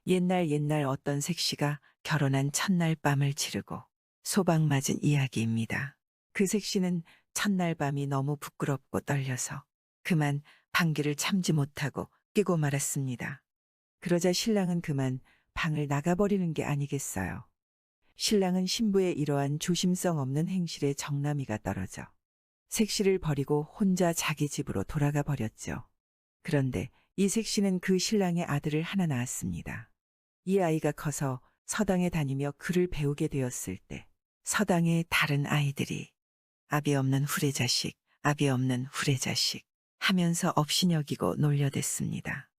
옛날 어떤 색시가 결혼한 첫날 밤을 치르고 소박 맞은 이야기입니다. 그 색시는 첫날 밤이 너무 부끄럽고 떨려서 그만 방귀를 참지 못하고 끼고 말았습니다. 그러자 신랑은 그만 방을 나가버리는 게 아니겠어요. 신랑은 신부의 이러한 조심성 없는 행실에 정나미가 떨어져 색시를 버리고 혼자 자기 집으로 돌아가 버렸죠. 그런데 이 색시는 그 신랑의 아들을 하나 낳았습니다. 이 아이가 커서 서당에 다니며 글을 배우게 되었을 때 서당의 다른 아이들이 아비 없는 후레자식, 아비 없는 후레자식 하면서 업신여기고 놀려댔습니다.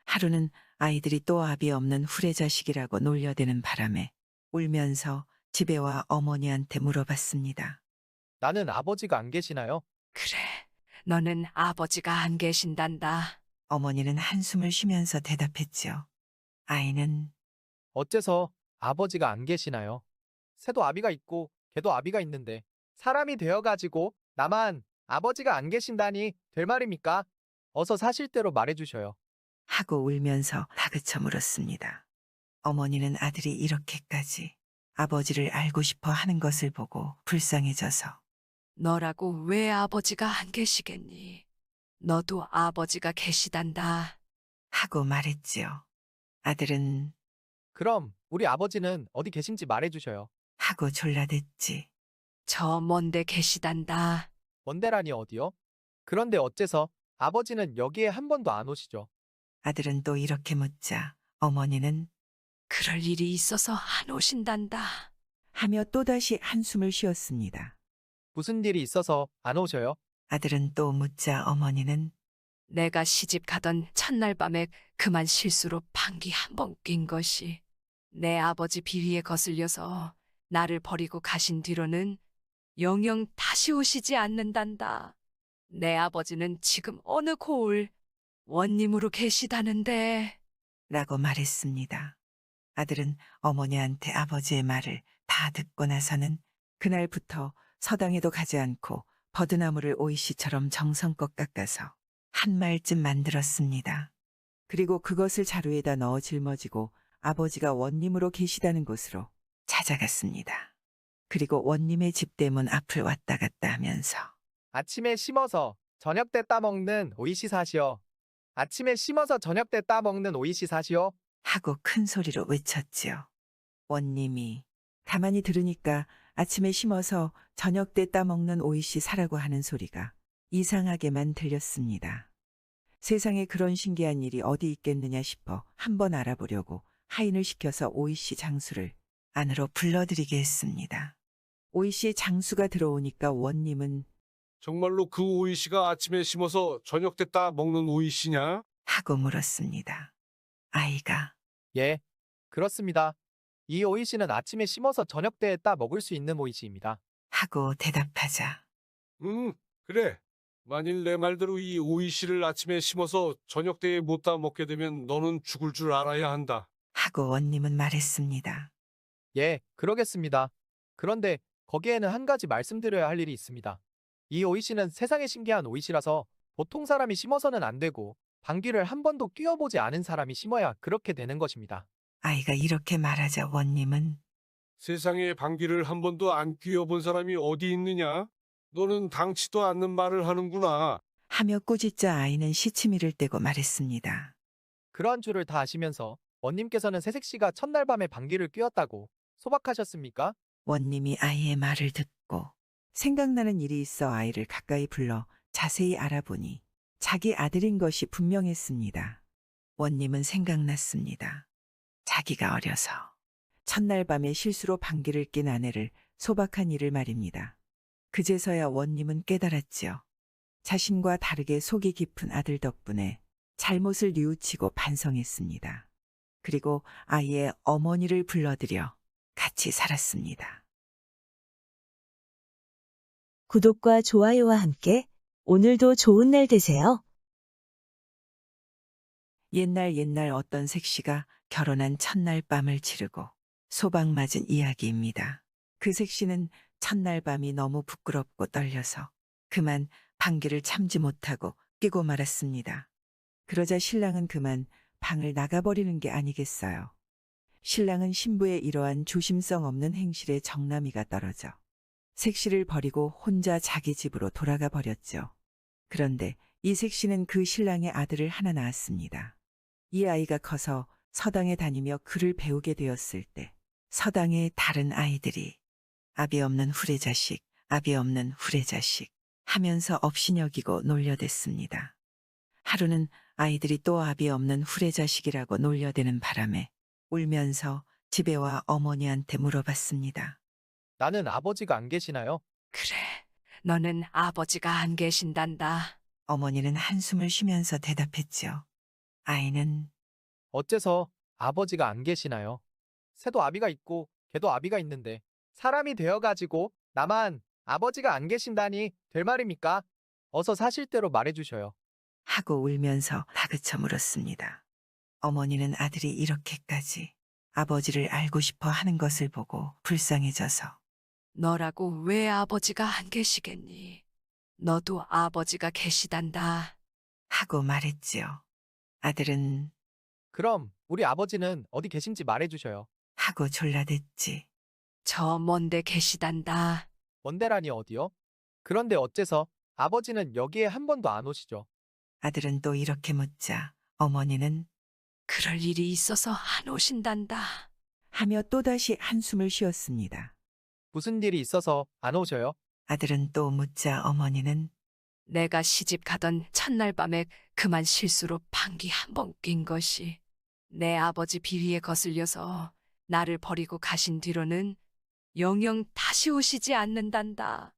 하루는 아이들이 또 아비 없는 후레자식이라고 놀려대는 바람에 울면서 집에 와 어머니한테 물어봤습니다. 나는 아버지가 안 계시나요? 그래, 너는 아버지가 안 계신단다. 어머니는 한숨을 쉬면서 대답했지요. 아이는 어째서 아버지가 안 계시나요? 새도 아비가 있고 개도 아비가 있는데 사람이 되어가지고 나만 아버지가 안 계신다니 될 말입니까? 어서 사실대로 말해주셔요. 하고 울면서 다그쳐 물었습니다. 어머니는 아들이 이렇게까지 아버지를 알고 싶어 하는 것을 보고 불쌍해져서 너라고 왜 아버지가 안 계시겠니? 너도 아버지가 계시단다. 하고 말했지요. 아들은 그럼 우리 아버지는 어디 계신지 말해주셔요. 하고 졸라댔지. 저 먼데 계시단다. 먼데라니 어디요? 그런데 어째서 아버지는 여기에 한 번도 안 오시죠? 아들은 또 이렇게 묻자 어머니는 그럴 일이 있어서 안 오신단다. 하며 또다시 한숨을 쉬었습니다. 무슨 일이 있어서 안 오셔요? 아들은 또 묻자 어머니는 내가 시집 가던 첫날 밤에 그만 실수로 방귀 한 번 뀐 것이 내 아버지 비위에 거슬려서 나를 버리고 가신 뒤로는 영영 다시 오시지 않는단다. 내 아버지는 지금 어느 고을 원님으로 계시다는데. 라고 말했습니다. 아들은 어머니한테 아버지의 말을 다 듣고 나서는 그날부터 서당에도 가지 않고 버드나무를 오이씨처럼 정성껏 깎아서 한 말쯤 만들었습니다. 그리고 그것을 자루에다 넣어 짊어지고 아버지가 원님으로 계시다는 곳으로 찾아갔습니다. 그리고 원님의 집대문 앞을 왔다 갔다 하면서 아침에 심어서 저녁 때 따먹는 오이시 사시오. 아침에 심어서 저녁 때 따먹는 오이시 사시오. 하고 큰 소리로 외쳤지요. 원님이 가만히 들으니까 아침에 심어서 저녁 때 따먹는 오이씨 사라고 하는 소리가 이상하게만 들렸습니다. 세상에 그런 신기한 일이 어디 있겠느냐 싶어 한번 알아보려고 하인을 시켜서 오이씨 장수를 안으로 불러들이게 했습니다. 오이씨 장수가 들어오니까 원님은 정말로 그 오이씨가 아침에 심어서 저녁 때 따 먹는 오이씨냐? 하고 물었습니다. 아이가 예, 그렇습니다. 이 오이시는 아침에 심어서 저녁 때에 따 먹을 수 있는 오이시입니다. 하고 대답하자 그래. 만일 내 말대로 이 오이씨를 아침에 심어서 저녁 때에 못 따 먹게 되면 너는 죽을 줄 알아야 한다. 하고 원님은 말했습니다. 예, 그러겠습니다. 그런데 거기에는 한 가지 말씀드려야 할 일이 있습니다. 이 오이시는 세상에 신기한 오이시라서 보통 사람이 심어서는 안 되고 방귀를 한 번도 뀌어보지 않은 사람이 심어야 그렇게 되는 것입니다. 아이가 이렇게 말하자 원님은 세상에 방귀를 한 번도 안 뀌어본 사람이 어디 있느냐? 너는 당치도 않는 말을 하는구나. 하며 꾸짖자 아이는 시치미를 떼고 말했습니다. 그러한 줄을 다 아시면서 원님께서는 새색시가 첫날 밤에 방귀를 뀌었다고 소박하셨습니까? 원님이 아이의 말을 듣고 생각나는 일이 있어 아이를 가까이 불러 자세히 알아보니 자기 아들인 것이 분명했습니다. 원님은 생각났습니다. 자기가 어려서 첫날 밤에 실수로 방귀를 낀 아내를 소박한 일을 말입니다. 그제서야 원님은 깨달았지요. 자신과 다르게 속이 깊은 아들 덕분에 잘못을 뉘우치고 반성했습니다. 그리고 아이의 어머니를 불러들여 같이 살았습니다. 구독과 좋아요와 함께 오늘도 좋은 날 되세요. 옛날 어떤 색시가 결혼한 첫날 밤을 치르고 소박 맞은 이야기입니다. 그 색시는 첫날 밤이 너무 부끄럽고 떨려서 그만 방귀를 참지 못하고 끼고 말았습니다. 그러자 신랑은 그만 방을 나가버리는 게 아니겠어요. 신랑은 신부의 이러한 조심성 없는 행실에 정나미가 떨어져 색시를 버리고 혼자 자기 집으로 돌아가 버렸죠. 그런데 이색 씨는 그 신랑의 아들을 하나 낳았습니다. 이 아이가 커서 서당에 다니며 글을 배우게 되었을 때 서당의 다른 아이들이 아비 없는 후레자식, 아비 없는 후레자식 하면서 업신여기고 놀려댔습니다. 하루는 아이들이 또 아비 없는 후레자식이라고 놀려대는 바람에 울면서 집에 와 어머니한테 물어봤습니다. 나는 아버지가 안 계시나요? 그래, 너는 아버지가 안 계신단다. 어머니는 한숨을 쉬면서 대답했죠. 아이는 어째서 아버지가 안 계시나요? 새도 아비가 있고 개도 아비가 있는데 사람이 되어가지고 나만 아버지가 안 계신다니 될 말입니까? 어서 사실대로 말해주셔요. 하고 울면서 다그쳐 물었습니다. 어머니는 아들이 이렇게까지 아버지를 알고 싶어 하는 것을 보고 불쌍해져서 너라고 왜 아버지가 안 계시겠니? 너도 아버지가 계시단다. 하고 말했지요. 아들은 그럼 우리 아버지는 어디 계신지 말해주셔요. 하고 졸라댔지. 저 먼데 계시단다. 원대란이 어디요? 그런데 어째서 아버지는 여기에 한 번도 안 오시죠? 아들은 또 이렇게 묻자 어머니는 그럴 일이 있어서 안 오신단다. 하며 또다시 한숨을 쉬었습니다. 무슨 일이 있어서 안 오셔요? 아들은 또 묻자 어머니는 내가 시집 가던 첫날 밤에 그만 실수로 방귀 한 번 낀 것이 내 아버지 비위에 거슬려서 나를 버리고 가신 뒤로는 영영 다시 오시지 않는단다.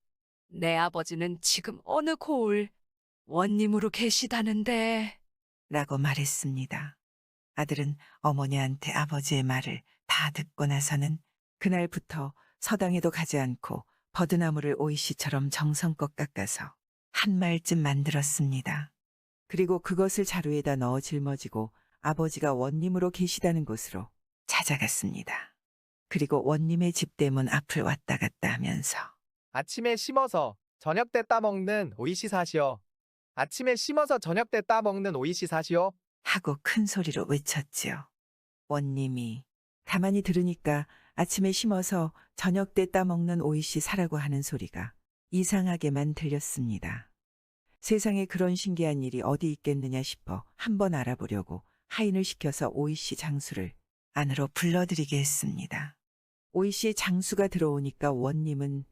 내 아버지는 지금 어느 고을 원님으로 계시다는데. 라고 말했습니다. 아들은 어머니한테 아버지의 말을 다 듣고 나서는 그날부터 서당에도 가지 않고 버드나무를 오이씨처럼 정성껏 깎아서 한 말쯤 만들었습니다. 그리고 그것을 자루에다 넣어 짊어지고 아버지가 원님으로 계시다는 곳으로 찾아갔습니다. 그리고 원님의 집대문 앞을 왔다 갔다 하면서 아침에 심어서 저녁 때 따먹는 오이시 사시오. 아침에 심어서 저녁 때 따먹는 오이시 사시오. 하고 큰 소리로 외쳤지요. 원님이 가만히 들으니까 아침에 심어서 저녁 때 따먹는 오이씨 사라고 하는 소리가 이상하게만 들렸습니다. 세상에 그런 신기한 일이 어디 있겠느냐 싶어 한번 알아보려고 하인을 시켜서 오이씨 장수를 안으로 불러들이게 했습니다. 오이씨 장수가 들어오니까 원님은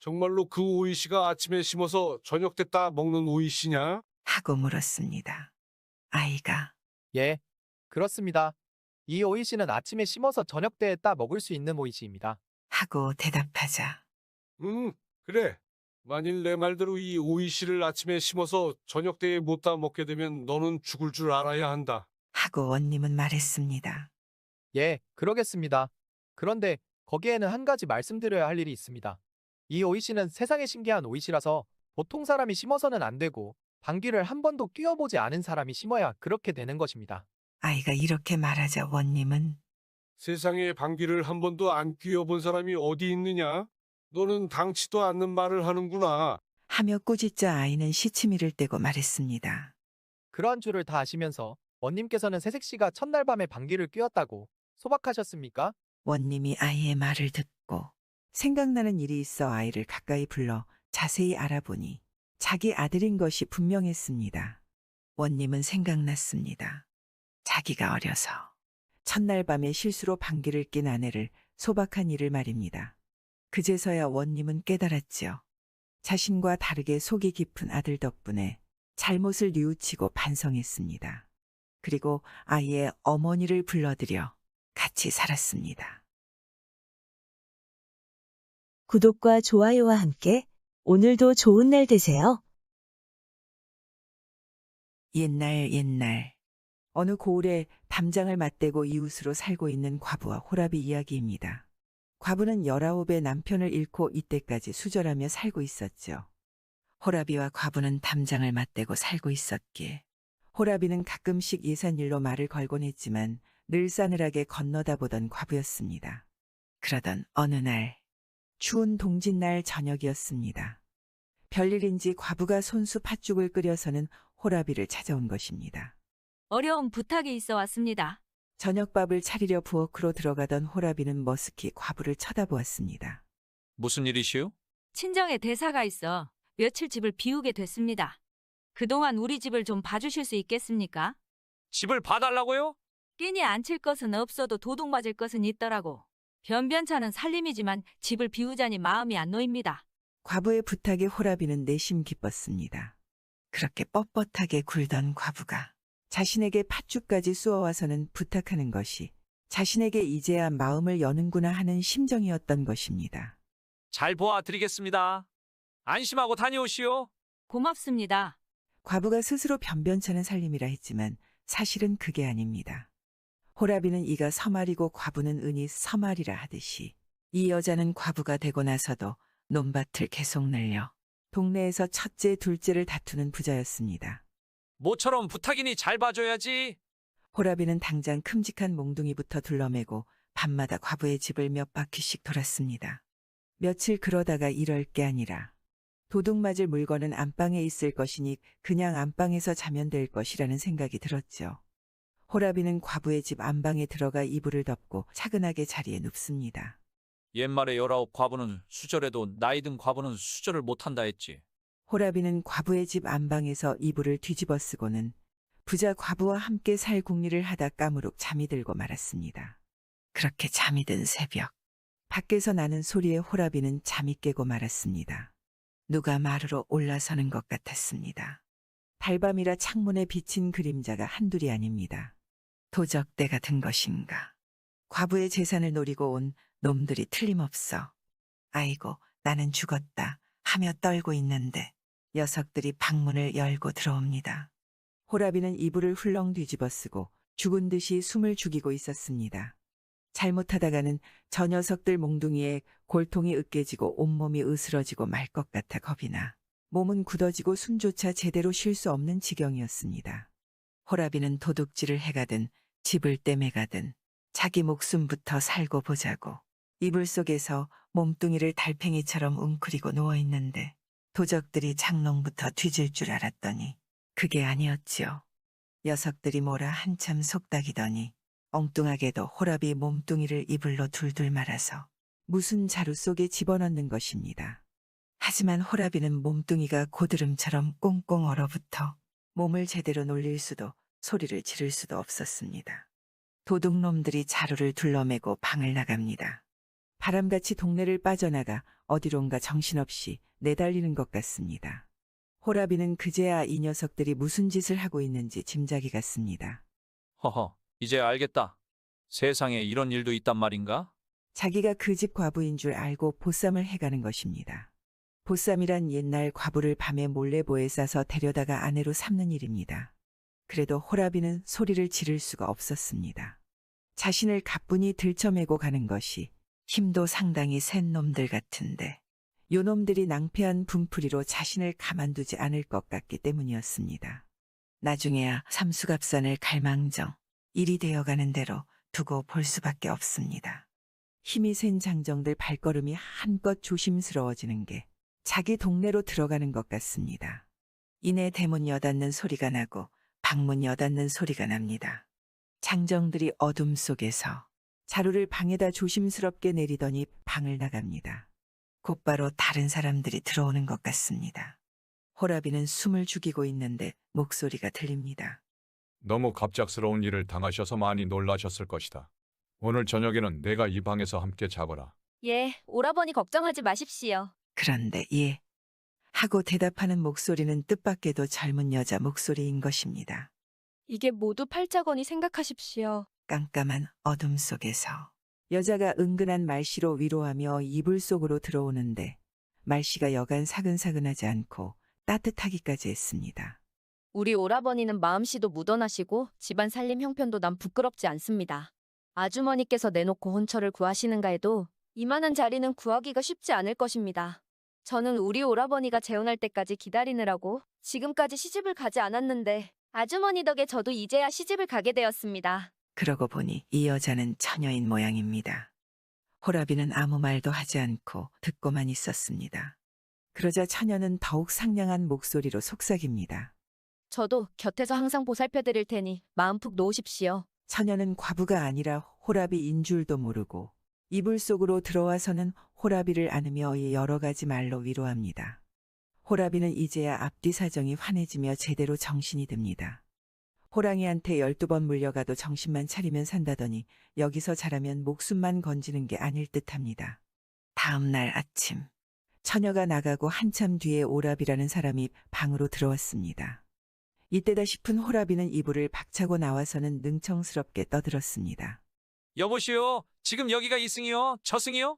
정말로 그 오이씨가 아침에 심어서 저녁 때 따 먹는 오이씨냐? 하고 물었습니다. 아이가 예, 그렇습니다. 이 오이시는 아침에 심어서 저녁 때에 따 먹을 수 있는 오이시입니다. 하고 대답하자 그래. 만일 내 말대로 이 오이씨를 아침에 심어서 저녁 때에 못 따 먹게 되면 너는 죽을 줄 알아야 한다. 하고 원님은 말했습니다. 예, 그러겠습니다. 그런데 거기에는 한 가지 말씀드려야 할 일이 있습니다. 이 오이시는 세상에 신기한 오이시라서 보통 사람이 심어서는 안 되고 방귀를 한 번도 뀌어보지 않은 사람이 심어야 그렇게 되는 것입니다. 아이가 이렇게 말하자 원님은 세상에 방귀를 한 번도 안 뀌어본 사람이 어디 있느냐? 너는 당치도 않는 말을 하는구나. 하며 꾸짖자 아이는 시치미를 떼고 말했습니다. 그러한 줄을 다 아시면서 원님께서는 새색시가 첫날 밤에 방귀를 뀌었다고 소박하셨습니까? 원님이 아이의 말을 듣고 생각나는 일이 있어 아이를 가까이 불러 자세히 알아보니 자기 아들인 것이 분명했습니다. 원님은 생각났습니다. 자기가 어려서 첫날 밤에 실수로 방귀를 낀 아내를 소박한 일을 말입니다. 그제서야 원님은 깨달았지요. 자신과 다르게 속이 깊은 아들 덕분에 잘못을 뉘우치고 반성했습니다. 그리고 아이의 어머니를 불러들여 같이 살았습니다. 구독과 좋아요와 함께 오늘도 좋은 날 되세요. 옛날 어느 고을에 담장을 맞대고 이웃으로 살고 있는 과부와 호랍이 이야기입니다. 과부는 19의 남편을 잃고 이때까지 수절하며 살고 있었죠. 호랍이와 과부는 담장을 맞대고 살고 있었기에 호랍이는 가끔씩 예산일로 말을 걸곤 했지만 늘 싸늘하게 건너다 보던 과부였습니다. 그러던 어느 날 추운 동짓날 저녁이었습니다. 별일인지 과부가 손수 팥죽을 끓여서는 호랍이를 찾아온 것입니다. 어려운 부탁이 있어 왔습니다. 저녁밥을 차리려 부엌으로 들어가던 호라비는 머쓱히 과부를 쳐다보았습니다. 무슨 일이시오? 친정에 대사가 있어 며칠 집을 비우게 됐습니다. 그동안 우리 집을 좀 봐주실 수 있겠습니까? 집을 봐달라고요? 끼니 안 칠 것은 없어도 도둑 맞을 것은 있더라고. 변변찮은 살림이지만 집을 비우자니 마음이 안 놓입니다. 과부의 부탁에 호라비는 내심 기뻤습니다. 그렇게 뻣뻣하게 굴던 과부가 자신에게 팥죽까지 쏘아와서는 부탁하는 것이 자신에게 이제야 마음을 여는구나 하는 심정이었던 것입니다. 잘 보아드리겠습니다. 안심하고 다녀오시오. 고맙습니다. 과부가 스스로 변변찮은 살림이라 했지만 사실은 그게 아닙니다. 호라비는 이가 서말이고 과부는 은이 서말이라 하듯이 이 여자는 과부가 되고 나서도 논밭을 계속 늘려 동네에서 첫째, 둘째를 다투는 부자였습니다. 모처럼 부탁이니 잘 봐줘야지. 호라비는 당장 큼직한 몽둥이부터 둘러매고 밤마다 과부의 집을 몇 바퀴씩 돌았습니다. 며칠 그러다가 이럴 게 아니라 도둑 맞을 물건은 안방에 있을 것이니 그냥 안방에서 자면 될 것이라는 생각이 들었죠. 호라비는 과부의 집 안방에 들어가 이불을 덮고 차근하게 자리에 눕습니다. 옛말에 19 과부는 수절해도 나이 든 과부는 수절을 못한다 했지. 호라비는 과부의 집 안방에서 이불을 뒤집어 쓰고는 부자 과부와 함께 살 궁리를 하다 까무룩 잠이 들고 말았습니다. 그렇게 잠이 든 새벽, 밖에서 나는 소리에 호라비는 잠이 깨고 말았습니다. 누가 마루로 올라서는 것 같았습니다. 달밤이라 창문에 비친 그림자가 한둘이 아닙니다. 도적대가 든 것인가. 과부의 재산을 노리고 온 놈들이 틀림없어. 아이고, 나는 죽었다 하며 떨고 있는데 녀석들이 방문을 열고 들어옵니다. 호라비는 이불을 훌렁 뒤집어 쓰고 죽은 듯이 숨을 죽이고 있었습니다. 잘못하다가는 저 녀석들 몽둥이에 골통이 으깨지고 온몸이 으스러지고 말 것 같아 겁이 나 몸은 굳어지고 숨조차 제대로 쉴 수 없는 지경이었습니다. 호라비는 도둑질을 해가든 집을 떼매가든 자기 목숨부터 살고 보자고 이불 속에서 몸뚱이를 달팽이처럼 웅크리고 누워있는데 도적들이 장롱부터 뒤질 줄 알았더니 그게 아니었지요. 녀석들이 뭐라 한참 속닥이더니 엉뚱하게도 호라비 몸뚱이를 이불로 둘둘 말아서 무슨 자루 속에 집어넣는 것입니다. 하지만 호라비는 몸뚱이가 고드름처럼 꽁꽁 얼어붙어 몸을 제대로 놀릴 수도 소리를 지를 수도 없었습니다. 도둑놈들이 자루를 둘러매고 방을 나갑니다. 바람같이 동네를 빠져나가 어디론가 정신없이 내달리는 것 같습니다. 호라비는 그제야 이 녀석들이 무슨 짓을 하고 있는지 짐작이 갔습니다. 허허, 이제 알겠다. 세상에 이런 일도 있단 말인가? 자기가 그 집 과부인 줄 알고 보쌈을 해가는 것입니다. 보쌈이란 옛날 과부를 밤에 몰래 보에 싸서 데려다가 아내로 삼는 일입니다. 그래도 호라비는 소리를 지를 수가 없었습니다. 자신을 가뿐히 들쳐매고 가는 것이 힘도 상당히 센 놈들 같은데 요놈들이 낭패한 분풀이로 자신을 가만두지 않을 것 같기 때문이었습니다. 나중에야 삼수갑산을 갈망정 일이 되어가는 대로 두고 볼 수밖에 없습니다. 힘이 센 장정들 발걸음이 한껏 조심스러워지는 게 자기 동네로 들어가는 것 같습니다. 이내 대문 여닫는 소리가 나고 방문 여닫는 소리가 납니다. 장정들이 어둠 속에서 자루를 방에다 조심스럽게 내리더니 방을 나갑니다. 곧바로 다른 사람들이 들어오는 것 같습니다. 호라비는 숨을 죽이고 있는데 목소리가 들립니다. 너무 갑작스러운 일을 당하셔서 많이 놀라셨을 것이다. 오늘 저녁에는 내가 이 방에서 함께 자거라. 예, 오라버니 걱정하지 마십시오. 그런데 예 하고 대답하는 목소리는 뜻밖에도 젊은 여자 목소리인 것입니다. 이게 모두 팔자거니 생각하십시오. 깜깜한 어둠 속에서 여자가 은근한 말씨로 위로하며 이불 속으로 들어오는데 말씨가 여간 사근사근하지 않고 따뜻하기까지 했습니다. 우리 오라버니는 마음씨도 무던하시고 집안 살림 형편도 난 부끄럽지 않습니다. 아주머니께서 내놓고 혼처를 구하시는가 해도 이만한 자리는 구하기가 쉽지 않을 것입니다. 저는 우리 오라버니가 재혼할 때까지 기다리느라고 지금까지 시집을 가지 않았는데 아주머니 덕에 저도 이제야 시집을 가게 되었습니다. 그러고 보니 이 여자는 처녀인 모양입니다. 호라비는 아무 말도 하지 않고 듣고만 있었습니다. 그러자 처녀는 더욱 상냥한 목소리로 속삭입니다. 저도 곁에서 항상 보살펴 드릴 테니 마음 푹 놓으십시오. 처녀는 과부가 아니라 호라비인 줄도 모르고 이불 속으로 들어와서는 호라비를 안으며 여러 가지 말로 위로합니다. 호라비는 이제야 앞뒤 사정이 환해지며 제대로 정신이 듭니다. 호랑이한테 12번 물려가도 정신만 차리면 산다더니 여기서 자라면 목숨만 건지는 게 아닐 듯합니다. 다음 날 아침, 처녀가 나가고 한참 뒤에 오라비라는 사람이 방으로 들어왔습니다. 이때다 싶은 호라비는 이불을 박차고 나와서는 능청스럽게 떠들었습니다. 여보시오, 지금 여기가 이승이요? 저승이요?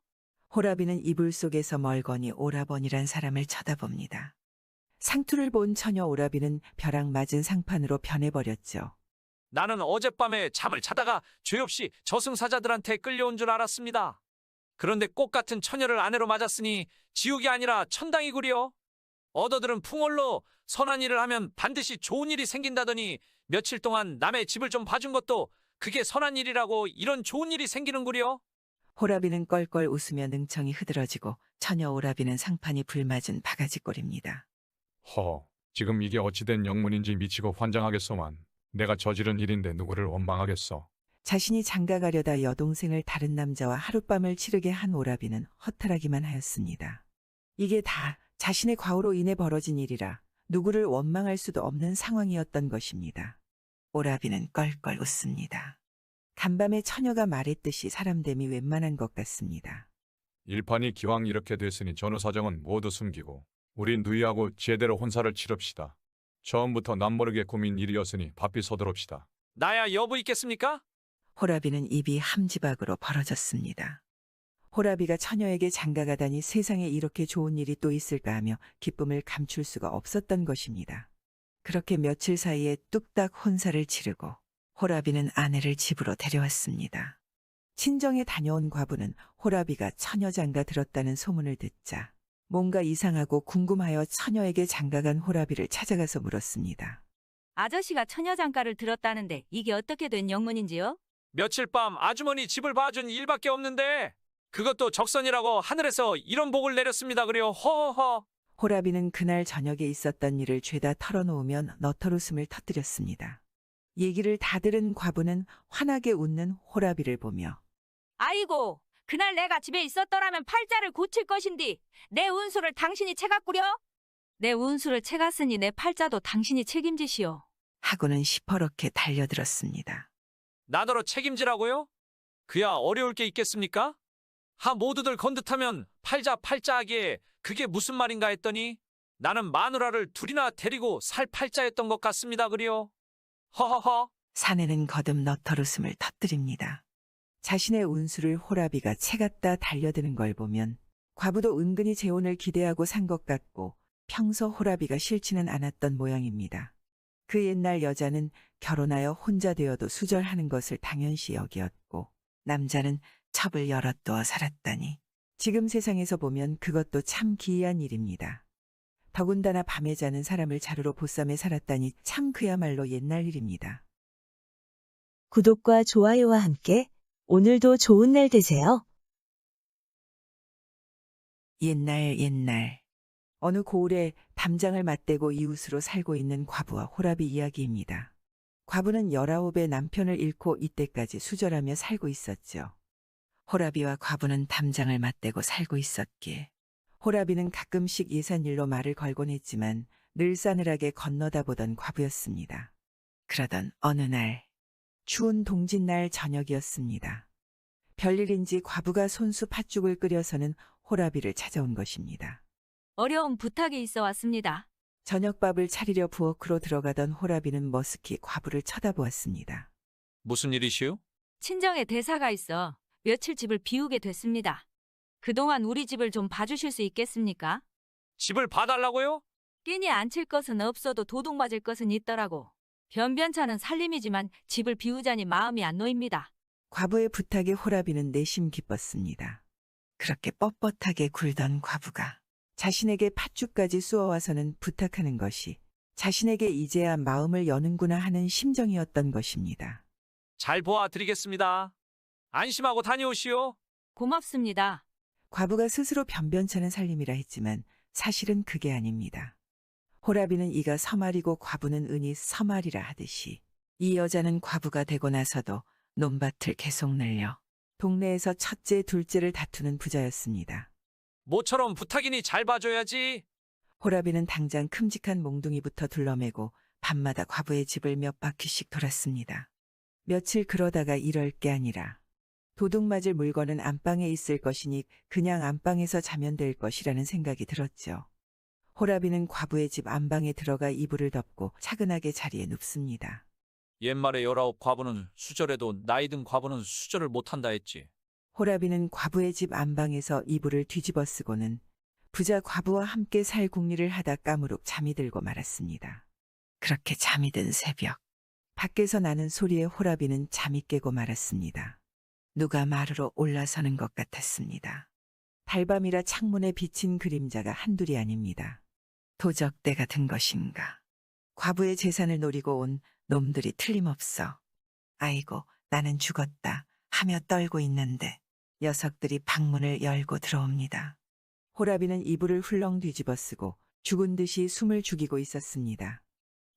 호라비는 이불 속에서 멀거니 오라버니란 사람을 쳐다봅니다. 상투를 본 처녀 오라비는 벼락 맞은 상판으로 변해버렸죠. 나는 어젯밤에 잠을 자다가 죄 없이 저승사자들한테 끌려온 줄 알았습니다. 그런데 꽃 같은 처녀를 아내로 맞았으니 지옥이 아니라 천당이구려. 얻어들은 풍월로 선한 일을 하면 반드시 좋은 일이 생긴다더니 며칠 동안 남의 집을 좀 봐준 것도 그게 선한 일이라고 이런 좋은 일이 생기는구려. 호라비는 껄껄 웃으며 능청이 흐드러지고 처녀 오라비는 상판이 불맞은 바가지꼴입니다. 지금 이게 어찌된 영문인지 미치고 환장하겠소만. 내가 저지른 일인데 누구를 원망하겠어. 자신이 장가가려다 여동생을 다른 남자와 하룻밤을 치르게 한 오라비는 허탈하기만 하였습니다. 이게 다 자신의 과오로 인해 벌어진 일이라 누구를 원망할 수도 없는 상황이었던 것입니다. 오라비는 껄껄 웃습니다. 간밤에 처녀가 말했듯이 사람됨이 웬만한 것 같습니다. 일판이 기왕 이렇게 됐으니 전후 사정은 모두 숨기고 우리 누이하고 제대로 혼사를 치릅시다. 처음부터 남모르게 꾸민 일이었으니 바삐 서두릅시다. 나야 여부 있겠습니까? 호라비는 입이 함지박으로 벌어졌습니다. 호라비가 처녀에게 장가가다니 세상에 이렇게 좋은 일이 또 있을까 하며 기쁨을 감출 수가 없었던 것입니다. 그렇게 며칠 사이에 뚝딱 혼사를 치르고 호라비는 아내를 집으로 데려왔습니다. 친정에 다녀온 과부는 호라비가 처녀 장가 들었다는 소문을 듣자 뭔가 이상하고 궁금하여 처녀에게 장가간 호라비를 찾아가서 물었습니다. 아저씨가 처녀 장가를 들었다는데 이게 어떻게 된 영문인지요? 며칠 밤 아주머니 집을 봐준 일밖에 없는데 그것도 적선이라고 하늘에서 이런 복을 내렸습니다. 그래요. 허허허. 호라비는 그날 저녁에 있었던 일을 죄다 털어놓으면 너털웃음을 터뜨렸습니다. 얘기를 다 들은 과부는 환하게 웃는 호라비를 보며 아이고, 그날 내가 집에 있었더라면 팔자를 고칠 것인디 내 운수를 당신이 채갔구려? 내 운수를 채갔으니 내 팔자도 당신이 책임지시오. 하고는 시퍼렇게 달려들었습니다. 나더러 책임지라고요? 그야 어려울 게 있겠습니까? 하 모두들 건듯하면 팔자 하기에 그게 무슨 말인가 했더니 나는 마누라를 둘이나 데리고 살 팔자였던 것 같습니다. 그리요. 허허허. 사내는 거듭 너털웃음을 터뜨립니다. 자신의 운수를 호라비가 채갔다 달려드는 걸 보면 과부도 은근히 재혼을 기대하고 산 것 같고 평소 호라비가 싫지는 않았던 모양입니다. 그 옛날 여자는 결혼하여 혼자 되어도 수절하는 것을 당연시 여기었고 남자는 첩을 열어두어 살았다니 지금 세상에서 보면 그것도 참 기이한 일입니다. 더군다나 밤에 자는 사람을 자루로 보쌈에 살았다니 참 그야말로 옛날 일입니다. 구독과 좋아요와 함께 오늘도 좋은 날 되세요. 옛날 어느 고을에 담장을 맞대고 이웃으로 살고 있는 과부와 호라비 이야기입니다. 과부는 19의 남편을 잃고 이때까지 수절하며 살고 있었죠. 호라비와 과부는 담장을 맞대고 살고 있었기에 호라비는 가끔씩 예산일로 말을 걸곤 했지만 늘 싸늘하게 건너다 보던 과부였습니다. 그러던 어느 날 추운 동짓날 저녁이었습니다. 별일인지 과부가 손수 팥죽을 끓여서는 호라비를 찾아온 것입니다. 어려운 부탁이 있어 왔습니다. 저녁밥을 차리려 부엌으로 들어가던 호라비는 머쓱히 과부를 쳐다보았습니다. 무슨 일이시오? 친정에 대사가 있어 며칠 집을 비우게 됐습니다. 그동안 우리 집을 좀 봐주실 수 있겠습니까? 집을 봐달라고요? 끼니 앉힐 것은 없어도 도둑 맞을 것은 있더라고. 변변찮은 살림이지만 집을 비우자니 마음이 안 놓입니다. 과부의 부탁에 호라비는 내심 기뻤습니다. 그렇게 뻣뻣하게 굴던 과부가 자신에게 팥죽까지 쑤어와서는 부탁하는 것이 자신에게 이제야 마음을 여는구나 하는 심정이었던 것입니다. 잘 보아드리겠습니다. 안심하고 다녀오시오. 고맙습니다. 과부가 스스로 변변찮은 살림이라 했지만 사실은 그게 아닙니다. 호라비는 이가 서말이고 과부는 은이 서말이라 하듯이 이 여자는 과부가 되고 나서도 논밭을 계속 늘려 동네에서 첫째, 둘째를 다투는 부자였습니다. 모처럼 부탁이니 잘 봐줘야지. 호라비는 당장 큼직한 몽둥이부터 둘러매고 밤마다 과부의 집을 몇 바퀴씩 돌았습니다. 며칠 그러다가 이럴 게 아니라 도둑 맞을 물건은 안방에 있을 것이니 그냥 안방에서 자면 될 것이라는 생각이 들었죠. 호라비는 과부의 집 안방에 들어가 이불을 덮고 차근하게 자리에 눕습니다. 옛말에 19 과부는 수절해도 나이 든 과부는 수절을 못한다 했지. 호라비는 과부의 집 안방에서 이불을 뒤집어 쓰고는 부자 과부와 함께 살 궁리를 하다 까무룩 잠이 들고 말았습니다. 그렇게 잠이 든 새벽, 밖에서 나는 소리에 호라비는 잠이 깨고 말았습니다. 누가 마루로 올라서는 것 같았습니다. 달밤이라 창문에 비친 그림자가 한둘이 아닙니다. 도적대가 든 것인가. 과부의 재산을 노리고 온 놈들이 틀림없어. 아이고, 나는 죽었다 하며 떨고 있는데 녀석들이 방문을 열고 들어옵니다. 호라비는 이불을 훌렁 뒤집어 쓰고 죽은 듯이 숨을 죽이고 있었습니다.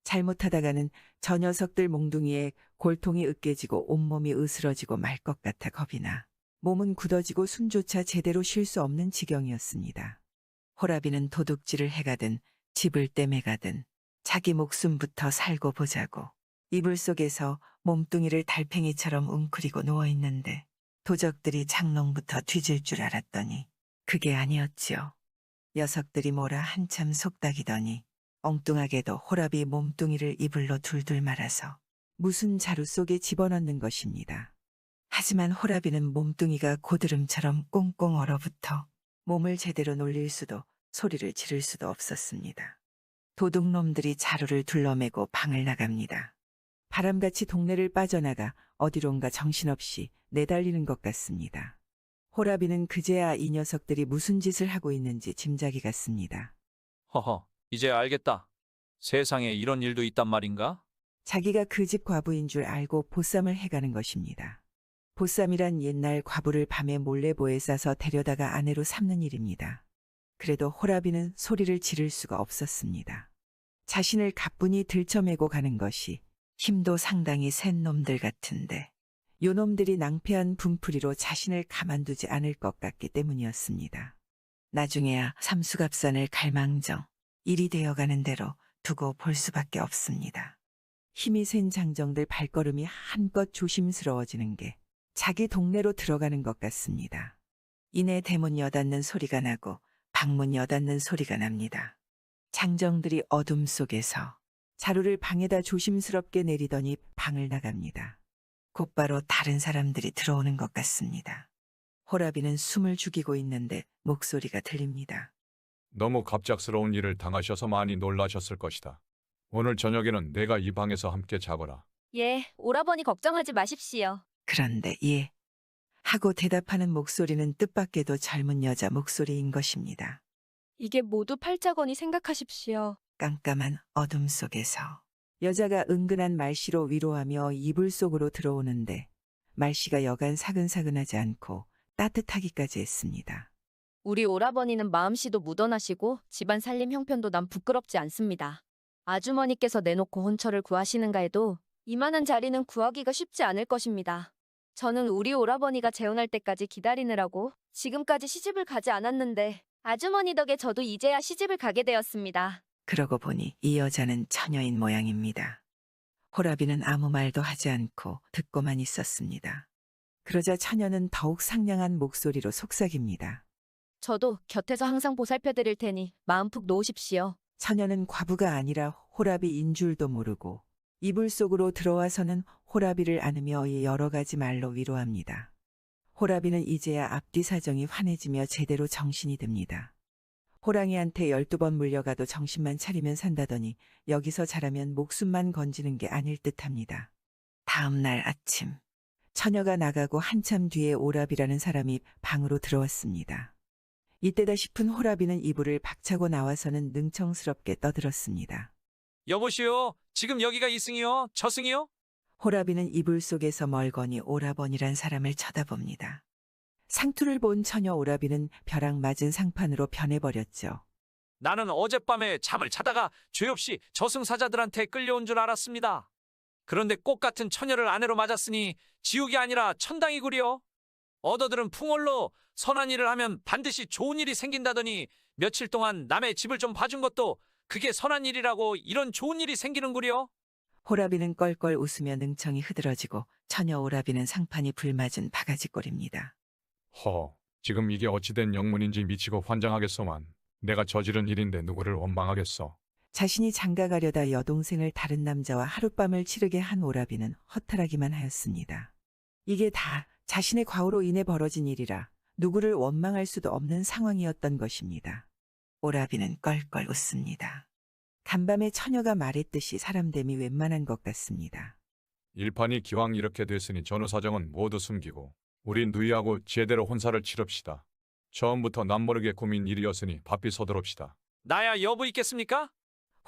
잘못하다가는 저 녀석들 몽둥이에 골통이 으깨지고 온몸이 으스러지고 말 것 같아 겁이 나 몸은 굳어지고 숨조차 제대로 쉴 수 없는 지경이었습니다. 호라비는 도둑질을 해가든 집을 떼매가든 자기 목숨부터 살고 보자고 이불 속에서 몸뚱이를 달팽이처럼 웅크리고 누워있는데 도적들이 장롱부터 뒤질 줄 알았더니 그게 아니었지요. 녀석들이 뭐라 한참 속닥이더니 엉뚱하게도 호라비 몸뚱이를 이불로 둘둘 말아서 무슨 자루 속에 집어넣는 것입니다. 하지만 호라비는 몸뚱이가 고드름처럼 꽁꽁 얼어붙어 몸을 제대로 놀릴 수도 소리를 지를 수도 없었습니다. 도둑놈들이 자루를 둘러매고 방을 나갑니다. 바람같이 동네를 빠져나가 어디론가 정신없이 내달리는 것 같습니다. 호라비는 그제야 이 녀석들이 무슨 짓을 하고 있는지 짐작이 갔습니다. 허허, 이제 알겠다. 세상에 이런 일도 있단 말인가? 자기가 그 집 과부인 줄 알고 보쌈을 해가는 것입니다. 보쌈이란 옛날 과부를 밤에 몰래보에 싸서 데려다가 아내로 삼는 일입니다. 그래도 호라비는 소리를 지를 수가 없었습니다. 자신을 가뿐히 들쳐매고 가는 것이 힘도 상당히 센 놈들 같은데 요놈들이 낭패한 분풀이로 자신을 가만두지 않을 것 같기 때문이었습니다. 나중에야 삼수갑산을 갈망정 일이 되어가는 대로 두고 볼 수밖에 없습니다. 힘이 센 장정들 발걸음이 한껏 조심스러워지는 게 자기 동네로 들어가는 것 같습니다. 이내 대문 여닫는 소리가 나고 방문 여닫는 소리가 납니다. 장정들이 어둠 속에서 자루를 방에다 조심스럽게 내리더니 방을 나갑니다. 곧바로 다른 사람들이 들어오는 것 같습니다. 호라비는 숨을 죽이고 있는데 목소리가 들립니다. 너무 갑작스러운 일을 당하셔서 많이 놀라셨을 것이다. 오늘 저녁에는 내가 이 방에서 함께 자거라. 예, 오라버니 걱정하지 마십시오. 그런데 예 하고 대답하는 목소리는 뜻밖에도 젊은 여자 목소리인 것입니다. 이게 모두 팔자거니 생각하십시오. 깜깜한 어둠 속에서 여자가 은근한 말씨로 위로하며 이불 속으로 들어오는데 말씨가 여간 사근사근하지 않고 따뜻하기까지 했습니다. 우리 오라버니는 마음씨도 무던하시고 집안 살림 형편도 난 부끄럽지 않습니다. 아주머니께서 내놓고 혼처를 구하시는가 해도 이만한 자리는 구하기가 쉽지 않을 것입니다. 저는 우리 오라버니가 재혼할 때까지 기다리느라고 지금까지 시집을 가지 않았는데 아주머니 덕에 저도 이제야 시집을 가게 되었습니다. 그러고 보니 이 여자는 처녀인 모양입니다. 호라비는 아무 말도 하지 않고 듣고만 있었습니다. 그러자 처녀는 더욱 상냥한 목소리로 속삭입니다. 저도 곁에서 항상 보살펴드릴 테니 마음 푹 놓으십시오. 처녀는 과부가 아니라 호라비인 줄도 모르고 이불 속으로 들어와서는 호라비를 안으며 여러 가지 말로 위로합니다. 호라비는 이제야 앞뒤 사정이 환해지며 제대로 정신이 듭니다. 호랑이한테 12번 물려가도 정신만 차리면 산다더니 여기서 자라면 목숨만 건지는 게 아닐 듯합니다. 다음 날 아침 처녀가 나가고 한참 뒤에 오라비라는 사람이 방으로 들어왔습니다. 이때다 싶은 호라비는 이불을 박차고 나와서는 능청스럽게 떠들었습니다. 여보시오, 지금 여기가 이승이요? 저승이요? 호라비는 이불 속에서 멀거니 오라버니란 사람을 쳐다봅니다. 상투를 본 처녀 오라비는 벼락 맞은 상판으로 변해버렸죠. 나는 어젯밤에 잠을 자다가 죄 없이 저승사자들한테 끌려온 줄 알았습니다. 그런데 꽃 같은 처녀를 아내로 맞았으니 지옥이 아니라 천당이구려. 얻어들은 풍월로 선한 일을 하면 반드시 좋은 일이 생긴다더니 며칠 동안 남의 집을 좀 봐준 것도 그게 선한 일이라고 이런 좋은 일이 생기는구려. 호라비는 껄껄 웃으며 능청이 흐드러지고 처녀 오라비는 상판이 불맞은 바가지꼴입니다. 지금 이게 어찌된 영문인지 미치고 환장하겠소만. 내가 저지른 일인데 누구를 원망하겠어. 자신이 장가가려다 여동생을 다른 남자와 하룻밤을 치르게 한 오라비는 허탈하기만 하였습니다. 이게 다 자신의 과오로 인해 벌어진 일이라 누구를 원망할 수도 없는 상황이었던 것입니다. 오라비는 껄껄 웃습니다. 간밤에 처녀가 말했듯이 사람됨이 웬만한 것 같습니다. 일판이 기왕 이렇게 됐으니 전후 사정은 모두 숨기고 우린 누이하고 제대로 혼사를 치릅시다. 처음부터 남모르게 꾸민 일이었으니 바삐 서두릅시다. 나야 여부 있겠습니까?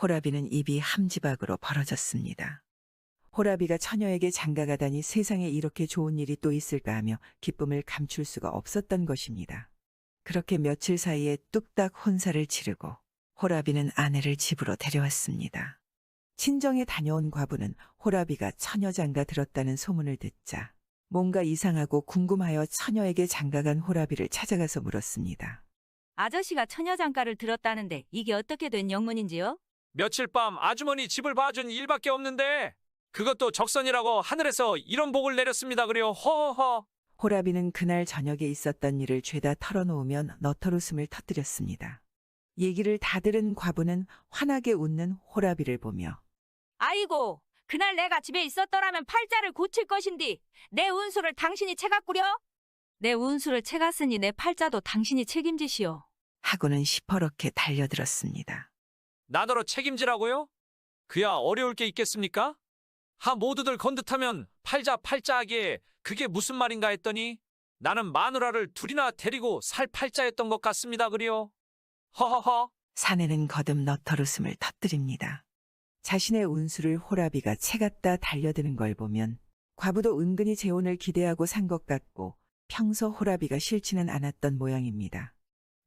호라비는 입이 함지박으로 벌어졌습니다. 호라비가 처녀에게 장가가다니 세상에 이렇게 좋은 일이 또 있을까 하며 기쁨을 감출 수가 없었던 것입니다. 그렇게 며칠 사이에 뚝딱 혼사를 치르고 호라비는 아내를 집으로 데려왔습니다. 친정에 다녀온 과부는 호라비가 처녀 장가 들었다는 소문을 듣자 뭔가 이상하고 궁금하여 처녀에게 장가간 호라비를 찾아가서 물었습니다. 아저씨가 처녀 장가를 들었다는데 이게 어떻게 된 영문인지요? 며칠 밤 아주머니 집을 봐준 일밖에 없는데 그것도 적선이라고 하늘에서 이런 복을 내렸습니다. 그래요. 허허허. 호라비는 그날 저녁에 있었던 일을 죄다 털어놓으면 너털웃음을 터뜨렸습니다. 얘기를 다 들은 과부는 환하게 웃는 호라비를 보며 아이고, 그날 내가 집에 있었더라면 팔자를 고칠 것인디 내 운수를 당신이 채갔구려? 내 운수를 채갔으니 내 팔자도 당신이 책임지시오. 하고는 시퍼렇게 달려들었습니다. 나더러 책임지라고요? 그야 어려울 게 있겠습니까? 하 모두들 건듯하면 팔자하기에 그게 무슨 말인가 했더니 나는 마누라를 둘이나 데리고 살 팔자였던 것 같습니다. 그리요. 허허허. 사내는 거듭 너털웃음을 터뜨립니다. 자신의 운수를 호라비가 채갔다 달려드는 걸 보면 과부도 은근히 재혼을 기대하고 산 것 같고 평소 호라비가 싫지는 않았던 모양입니다.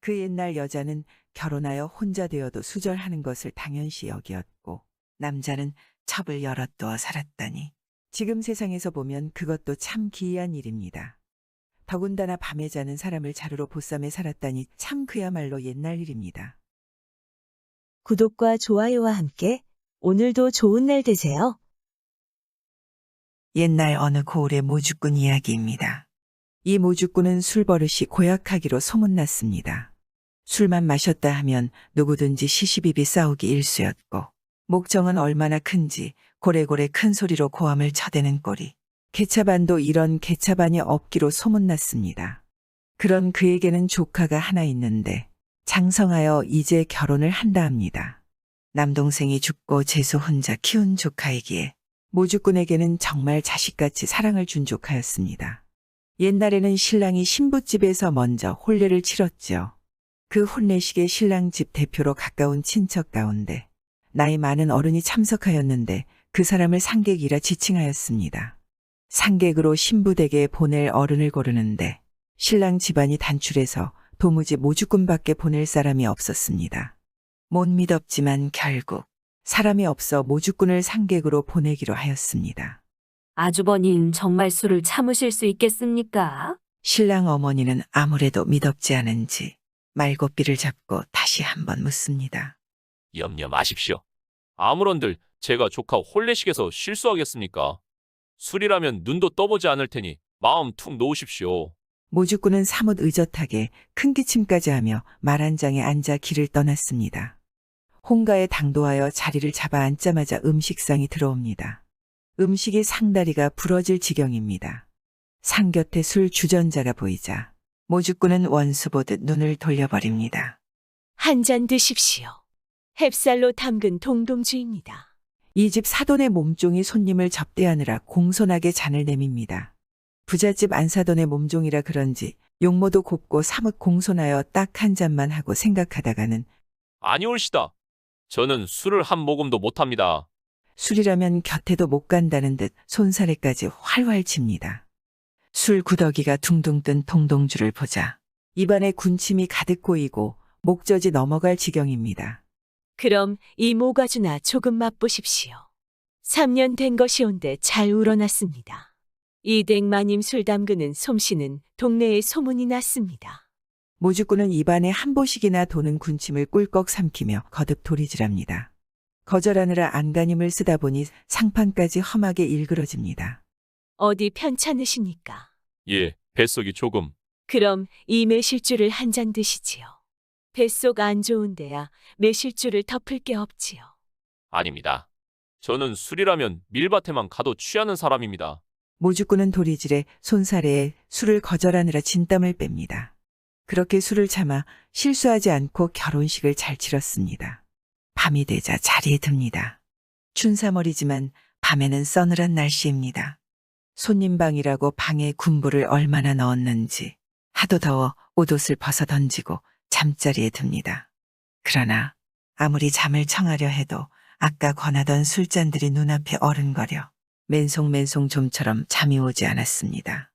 그 옛날 여자는 결혼하여 혼자 되어도 수절하는 것을 당연시 여기었고 남자는 첩을 열어두어 살았다니 지금 세상에서 보면 그것도 참 기이한 일입니다. 더군다나 밤에 자는 사람을 자루로 보쌈에 살았다니 참 그야말로 옛날 일입니다. 구독과 좋아요와 함께 오늘도 좋은 날 되세요. 옛날 어느 고을의 모주꾼 이야기입니다. 이 모주꾼은 술버릇이 고약하기로 소문났습니다. 술만 마셨다 하면 누구든지 시시비비 싸우기 일쑤였고 목정은 얼마나 큰지 고래고래 큰 소리로 고함을 쳐대는 꼴이 개차반도 이런 개차반이 없기로 소문났습니다. 그런 그에게는 조카가 하나 있는데 장성하여 이제 결혼을 한다 합니다. 남동생이 죽고 재수 혼자 키운 조카이기에 모주꾼에게는 정말 자식같이 사랑을 준 조카였습니다. 옛날에는 신랑이 신부집에서 먼저 혼례를 치렀죠. 그 혼례식에 신랑 집 대표로 가까운 친척 가운데 나이 많은 어른이 참석하였는데 그 사람을 상객이라 지칭하였습니다. 상객으로 신부댁에 보낼 어른을 고르는데 신랑 집안이 단출해서 도무지 모주꾼밖에 보낼 사람이 없었습니다. 못 믿었지만 결국 사람이 없어 모주꾼을 상객으로 보내기로 하였습니다. 아주버님 정말 술을 참으실 수 있겠습니까? 신랑 어머니는 아무래도 믿었지 않은지 말고삐를 잡고 다시 한번 묻습니다. 염려 마십시오. 아무런들 제가 조카 혼례식에서 실수하겠습니까? 술이라면 눈도 떠보지 않을 테니 마음 툭 놓으십시오. 모주꾼은 사뭇 의젓하게 큰 기침까지 하며 말 한 장에 앉아 길을 떠났습니다. 홍가에 당도하여 자리를 잡아 앉자마자 음식상이 들어옵니다. 음식이 상다리가 부러질 지경입니다. 상 곁에 술 주전자가 보이자 모주꾼은 원수 보듯 눈을 돌려버립니다. 한 잔 드십시오. 햅쌀로 담근 동동주입니다. 이 집 사돈의 몸종이 손님을 접대하느라 공손하게 잔을 내밉니다. 부잣집 안사돈의 몸종이라 그런지 용모도 곱고 사뭇 공손하여 딱 한 잔만 하고 생각하다가는 아니올시다. 저는 술을 한 모금도 못합니다. 술이라면 곁에도 못 간다는 듯 손사래까지 활활 칩니다. 술 구더기가 둥둥 뜬 동동주를 보자 입안에 군침이 가득 고이고 목젖이 넘어갈 지경입니다. 그럼 이 모가주나 조금 맛보십시오. 3년 된 것이 온데 잘 우러났습니다. 이댁 마님 술 담그는 솜씨는 동네에 소문이 났습니다. 모주꾼은 입안에 한 보씩이나 도는 군침을 꿀꺽 삼키며 거듭 도리질합니다. 거절하느라 안간힘을 쓰다 보니 상판까지 험하게 일그러집니다. 어디 편찮으십니까? 예, 뱃속이 조금. 그럼 이 매실주를 한 잔 드시지요. 뱃속 안 좋은데야 매실주를 덮을 게 없지요. 아닙니다. 저는 술이라면 밀밭에만 가도 취하는 사람입니다. 모주꾼은 도리질에 손사래에 술을 거절하느라 진땀을 뺍니다. 그렇게 술을 참아 실수하지 않고 결혼식을 잘 치렀습니다. 밤이 되자 자리에 듭니다. 춘삼월이지만 밤에는 서늘한 날씨입니다. 손님방이라고 방에 군부를 얼마나 넣었는지 하도 더워 옷옷을 벗어 던지고 잠자리에 듭니다. 그러나 아무리 잠을 청하려 해도 아까 권하던 술잔들이 눈앞에 어른거려 맨송맨송 좀처럼 잠이 오지 않았습니다.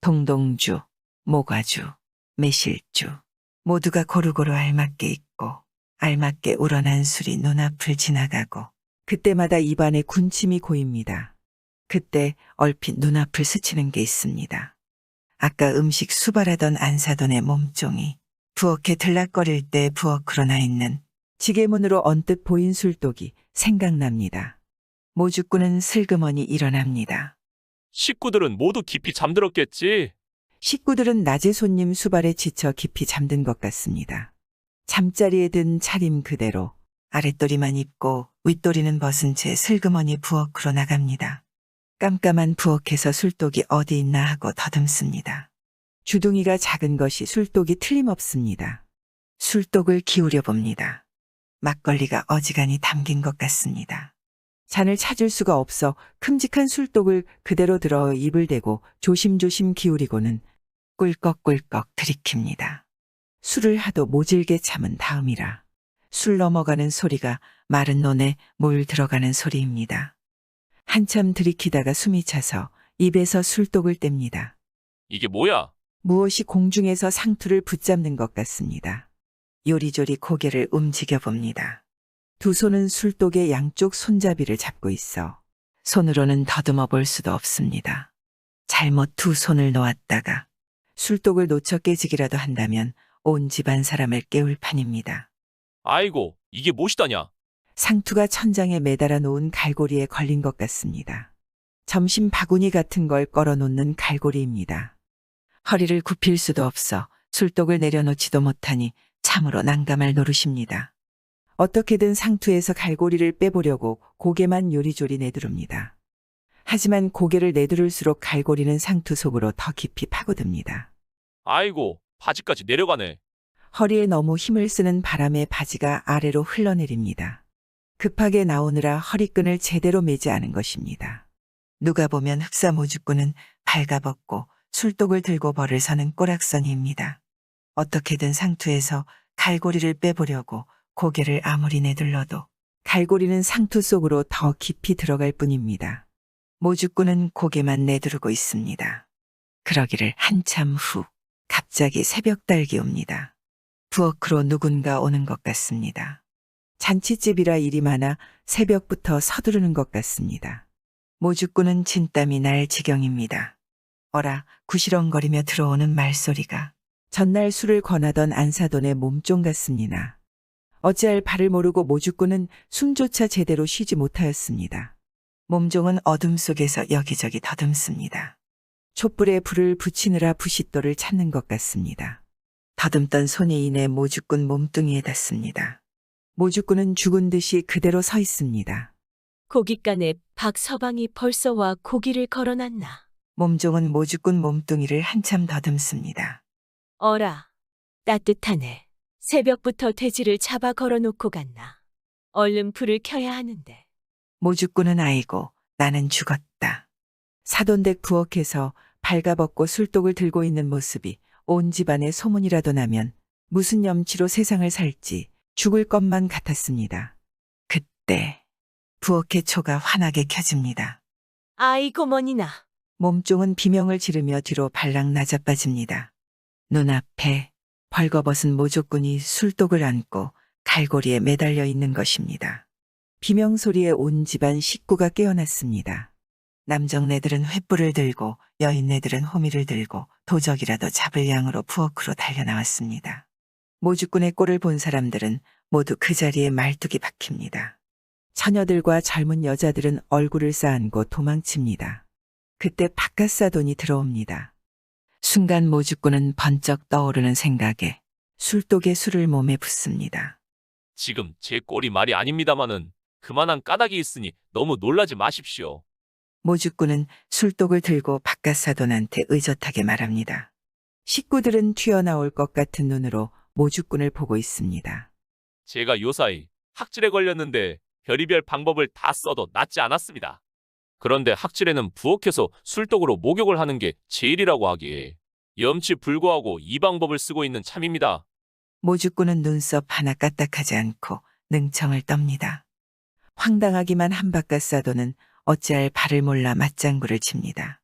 동동주, 모과주, 매실주 모두가 고루고루 알맞게 있고 알맞게 우러난 술이 눈앞을 지나가고 그때마다 입안에 군침이 고입니다. 그때 얼핏 눈앞을 스치는 게 있습니다. 아까 음식 수발하던 안사돈의 몸종이 부엌에 들락거릴 때 부엌으로 나 있는 지게문으로 언뜻 보인 술독이 생각납니다. 모주꾼은 슬그머니 일어납니다. 식구들은 모두 깊이 잠들었겠지. 식구들은 낮에 손님 수발에 지쳐 깊이 잠든 것 같습니다. 잠자리에 든 차림 그대로 아랫도리만 입고 윗도리는 벗은 채 슬그머니 부엌으로 나갑니다. 깜깜한 부엌에서 술독이 어디 있나 하고 더듬습니다. 주둥이가 작은 것이 술독이 틀림없습니다. 술독을 기울여 봅니다. 막걸리가 어지간히 담긴 것 같습니다. 잔을 찾을 수가 없어 큼직한 술독을 그대로 들어 입을 대고 조심조심 기울이고는 꿀꺽꿀꺽 들이킵니다. 술을 하도 모질게 참은 다음이라 술 넘어가는 소리가 마른 논에 물 들어가는 소리입니다. 한참 들이키다가 숨이 차서 입에서 술독을 뗍니다. 이게 뭐야? 무엇이 공중에서 상투를 붙잡는 것 같습니다. 요리조리 고개를 움직여 봅니다. 두 손은 술독의 양쪽 손잡이를 잡고 있어 손으로는 더듬어 볼 수도 없습니다. 잘못 두 손을 놓았다가 술독을 놓쳐 깨지기라도 한다면 온 집안 사람을 깨울 판입니다. 아이고, 이게 무엇이다냐? 상투가 천장에 매달아 놓은 갈고리에 걸린 것 같습니다. 점심 바구니 같은 걸 걸어놓는 갈고리입니다. 허리를 굽힐 수도 없어 술독을 내려놓지도 못하니 참으로 난감할 노릇입니다. 어떻게든 상투에서 갈고리를 빼보려고 고개만 요리조리 내두릅니다. 하지만 고개를 내두를수록 갈고리는 상투 속으로 더 깊이 파고듭니다. 아이고, 바지까지 내려가네. 허리에 너무 힘을 쓰는 바람에 바지가 아래로 흘러내립니다. 급하게 나오느라 허리끈을 제대로 매지 않은 것입니다. 누가 보면 흑사 모주꾼은 발가벗고 술독을 들고 벌을 서는 꼬락선이입니다. 어떻게든 상투에서 갈고리를 빼보려고 고개를 아무리 내둘러도 갈고리는 상투 속으로 더 깊이 들어갈 뿐입니다. 모주꾼은 고개만 내두르고 있습니다. 그러기를 한참 후 갑자기 새벽 달기 옵니다. 부엌으로 누군가 오는 것 같습니다. 잔치집이라 일이 많아 새벽부터 서두르는 것 같습니다. 모주꾼은 진땀이 날 지경입니다. 어라 구시렁거리며 들어오는 말소리가 전날 술을 권하던 안사돈의 몸종 같습니다. 어찌할 바를 모르고 모주꾼은 숨조차 제대로 쉬지 못하였습니다. 몸종은 어둠 속에서 여기저기 더듬습니다. 촛불에 불을 붙이느라 부싯돌을 찾는 것 같습니다. 더듬던 손이 이내 모주꾼 몸뚱이에 닿습니다. 모주꾼은 죽은 듯이 그대로 서 있습니다. 고깃간에 박서방이 벌써 와 고기를 걸어놨나. 몸종은 모주꾼 몸뚱이를 한참 더듬습니다. 어라, 따뜻하네. 새벽부터 돼지를 잡아 걸어놓고 갔나. 얼른 불을 켜야 하는데. 모주꾼은 아이고 나는 죽었다. 사돈댁 부엌에서 발가벗고 술독을 들고 있는 모습이 온 집안에 소문이라도 나면 무슨 염치로 세상을 살지 죽을 것만 같았습니다. 그때 부엌의 초가 환하게 켜집니다. 아이고 머니나. 몸종은 비명을 지르며 뒤로 발락 나자빠집니다. 눈앞에 벌거벗은 모조꾼이 술독을 안고 갈고리에 매달려 있는 것입니다. 비명소리에 온 집안 식구가 깨어났습니다. 남정네들은 횃불을 들고 여인네들은 호미를 들고 도적이라도 잡을 양으로 부엌으로 달려나왔습니다. 모주꾼의 꼴을 본 사람들은 모두 그 자리에 말뚝이 박힙니다. 처녀들과 젊은 여자들은 얼굴을 쌓안고 도망칩니다. 그때 바깥사돈이 들어옵니다. 순간 모주꾼은 번쩍 떠오르는 생각에 술독에 술을 몸에 붓습니다. 지금 제 꼴이 말이 아닙니다마는 그만한 까닭이 있으니 너무 놀라지 마십시오. 모주꾼은 술독을 들고 바깥사돈한테 의젓하게 말합니다. 식구들은 튀어나올 것 같은 눈으로 모주꾼을 보고 있습니다. 제가 요사이 학질에 걸렸는데 별의별 방법을 다 써도 낫지 않았습니다. 그런데 학질에는 부엌에서 술독으로 목욕을 하는 게 제일이라고 하기에 염치 불구하고 이 방법을 쓰고 있는 참입니다. 모주꾼은 눈썹 하나 까딱하지 않고 능청을 떱니다. 황당하기만 한 바깥사돈은 어찌할 바를 몰라 맞장구를 칩니다.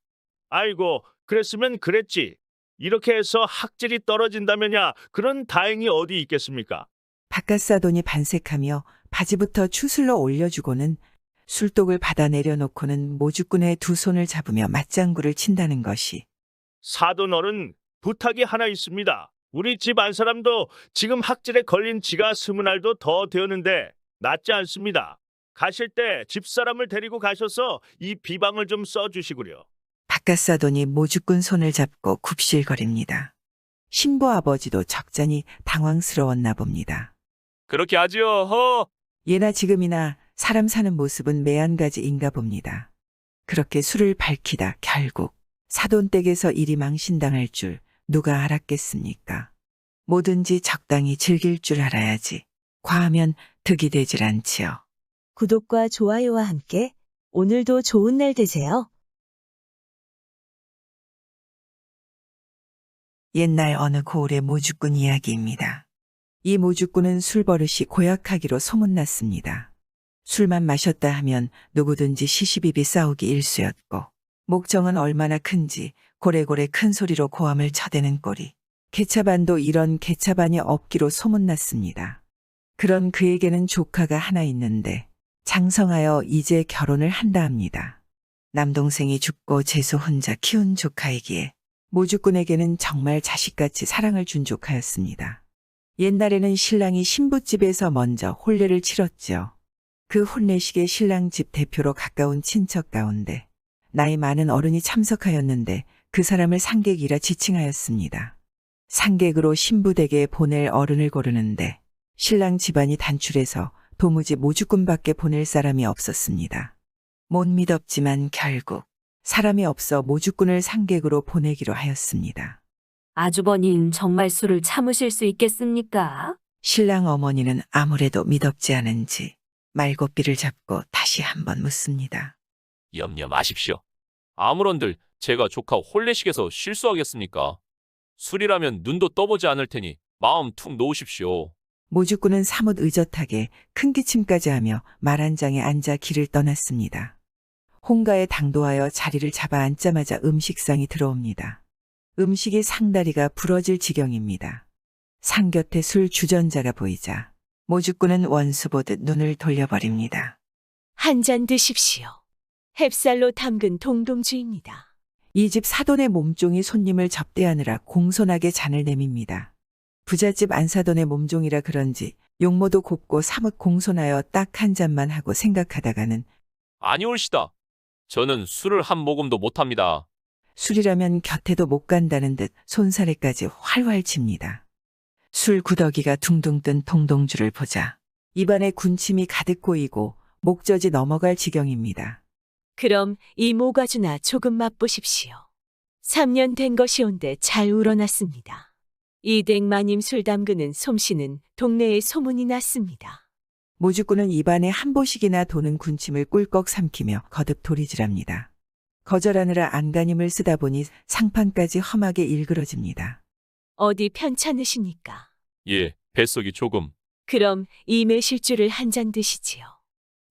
아이고, 그랬으면 그랬지. 이렇게 해서 학질이 떨어진다면야 그런 다행이 어디 있겠습니까? 바깥사돈이 반색하며 바지부터 추슬러 올려주고는 술독을 받아 내려놓고는 모주꾼의 두 손을 잡으며 맞장구를 친다는 것이 사돈 어른, 부탁이 하나 있습니다. 우리 집 안 사람도 지금 학질에 걸린 지가 20알도 더 되었는데 낫지 않습니다. 가실 때 집사람을 데리고 가셔서 이 비방을 좀 써주시구려. 바깥사돈이 모주꾼 손을 잡고 굽실거립니다. 신부 아버지도 적잖이 당황스러웠나 봅니다. 그렇게 하지요. 허! 예나 지금이나 사람 사는 모습은 매한가지인가 봅니다. 그렇게 술을 밝히다 결국 사돈댁에서 일이 망신당할 줄 누가 알았겠습니까? 뭐든지 적당히 즐길 줄 알아야지. 과하면 득이 되질 않지요. 구독과 좋아요와 함께 오늘도 좋은 날 되세요. 옛날 어느 고을의 모주꾼 이야기입니다. 이 모주꾼은 술버릇이 고약하기로 소문났습니다. 술만 마셨다 하면 누구든지 시시비비 싸우기 일쑤였고 목정은 얼마나 큰지 고래고래 큰 소리로 고함을 쳐대는 꼴이 개차반도 이런 개차반이 없기로 소문났습니다. 그런 그에게는 조카가 하나 있는데 장성하여 이제 결혼을 한다 합니다. 남동생이 죽고 재수 혼자 키운 조카이기에 모주꾼에게는 정말 자식같이 사랑을 준 조카였습니다. 옛날에는 신랑이 신부집에서 먼저 혼례를 치렀죠. 그 혼례식에 신랑 집 대표로 가까운 친척 가운데 나이 많은 어른이 참석하였는데 그 사람을 상객이라 지칭하였습니다. 상객으로 신부댁에 보낼 어른을 고르는데 신랑 집안이 단출해서 도무지 모주꾼밖에 보낼 사람이 없었습니다. 못 믿었지만 결국 사람이 없어 모주꾼을 상객으로 보내기로 하였습니다. 아주버님 정말 술을 참으실 수 있겠습니까? 신랑 어머니는 아무래도 미덥지 않은지 말고삐를 잡고 다시 한번 묻습니다. 염려 마십시오. 아무런들 제가 조카 혼례식에서 실수하겠습니까? 술이라면 눈도 떠보지 않을 테니 마음 툭 놓으십시오. 모주꾼은 사뭇 의젓하게 큰 기침까지 하며 말 한 장에 앉아 길을 떠났습니다. 홍가에 당도하여 자리를 잡아 앉자마자 음식상이 들어옵니다. 음식이 상다리가 부러질 지경입니다. 상 곁에 술 주전자가 보이자 모주꾼은 원수 보듯 눈을 돌려버립니다. 한 잔 드십시오. 햅쌀로 담근 동동주입니다. 이 집 사돈의 몸종이 손님을 접대하느라 공손하게 잔을 내밉니다. 부잣집 안사돈의 몸종이라 그런지 용모도 곱고 사뭇 공손하여 딱 한 잔만 하고 생각하다가는 아니올시다. 저는 술을 한 모금도 못합니다. 술이라면 곁에도 못 간다는 듯 손사래까지 활활 칩니다. 술 구더기가 둥둥 뜬 동동주를 보자 입안에 군침이 가득 고이고 목젖이 넘어갈 지경입니다. 그럼 이 모가주나 조금 맛보십시오. 3년 된 것이 온데 잘 우러났습니다. 이댁 마님 술 담그는 솜씨는 동네에 소문이 났습니다. 모주꾼은 입안에 한 보씩이나 도는 군침을 꿀꺽 삼키며 거듭 도리질합니다. 거절하느라 안간힘을 쓰다 보니 상판까지 험하게 일그러집니다. 어디 편찮으십니까? 예, 뱃속이 조금. 그럼 이 매실주를 한 잔 드시지요.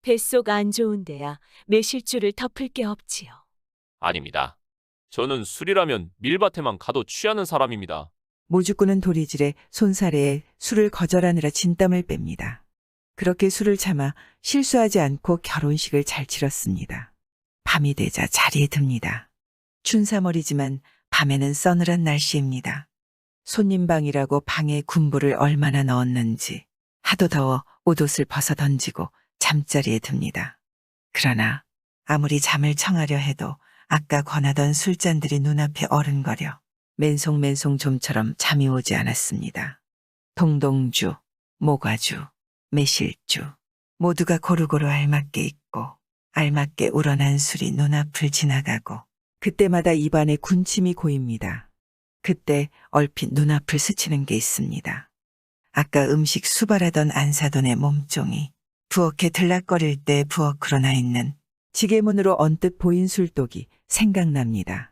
뱃속 안 좋은데야 매실주를 덮을 게 없지요. 아닙니다. 저는 술이라면 밀밭에만 가도 취하는 사람입니다. 모주꾼은 도리질에 손사래에 술을 거절하느라 진땀을 뺍니다. 그렇게 술을 참아 실수하지 않고 결혼식을 잘 치렀습니다. 밤이 되자 자리에 듭니다. 춘삼월이지만 밤에는 서늘한 날씨입니다. 손님방이라고 방에 군부를 얼마나 넣었는지 하도 더워 옷옷을 벗어 던지고 잠자리에 듭니다. 그러나 아무리 잠을 청하려 해도 아까 권하던 술잔들이 눈앞에 어른거려 맨송맨송 좀처럼 잠이 오지 않았습니다. 동동주, 모과주, 매실주 모두가 고루고루 알맞게 있고 알맞게 우러난 술이 눈앞을 지나가고 그때마다 입안에 군침이 고입니다. 그때 얼핏 눈앞을 스치는 게 있습니다. 아까 음식 수발하던 안사돈의 몸종이 부엌에 들락거릴 때 부엌으로 나 있는 지게문으로 언뜻 보인 술독이 생각납니다.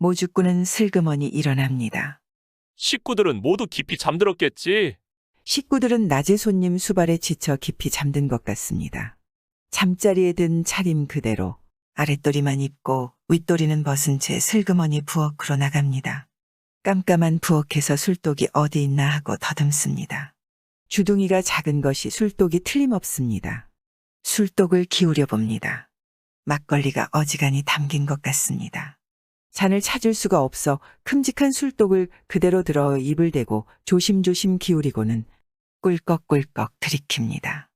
모주꾼은 슬그머니 일어납니다. 식구들은 모두 깊이 잠들었겠지? 식구들은 낮에 손님 수발에 지쳐 깊이 잠든 것 같습니다. 잠자리에 든 차림 그대로 아랫도리만 입고 윗도리는 벗은 채 슬그머니 부엌으로 나갑니다. 깜깜한 부엌에서 술독이 어디 있나 하고 더듬습니다. 주둥이가 작은 것이 술독이 틀림없습니다. 술독을 기울여 봅니다. 막걸리가 어지간히 담긴 것 같습니다. 잔을 찾을 수가 없어 큼직한 술독을 그대로 들어 입을 대고 조심조심 기울이고는 꿀꺽꿀꺽 들이킵니다.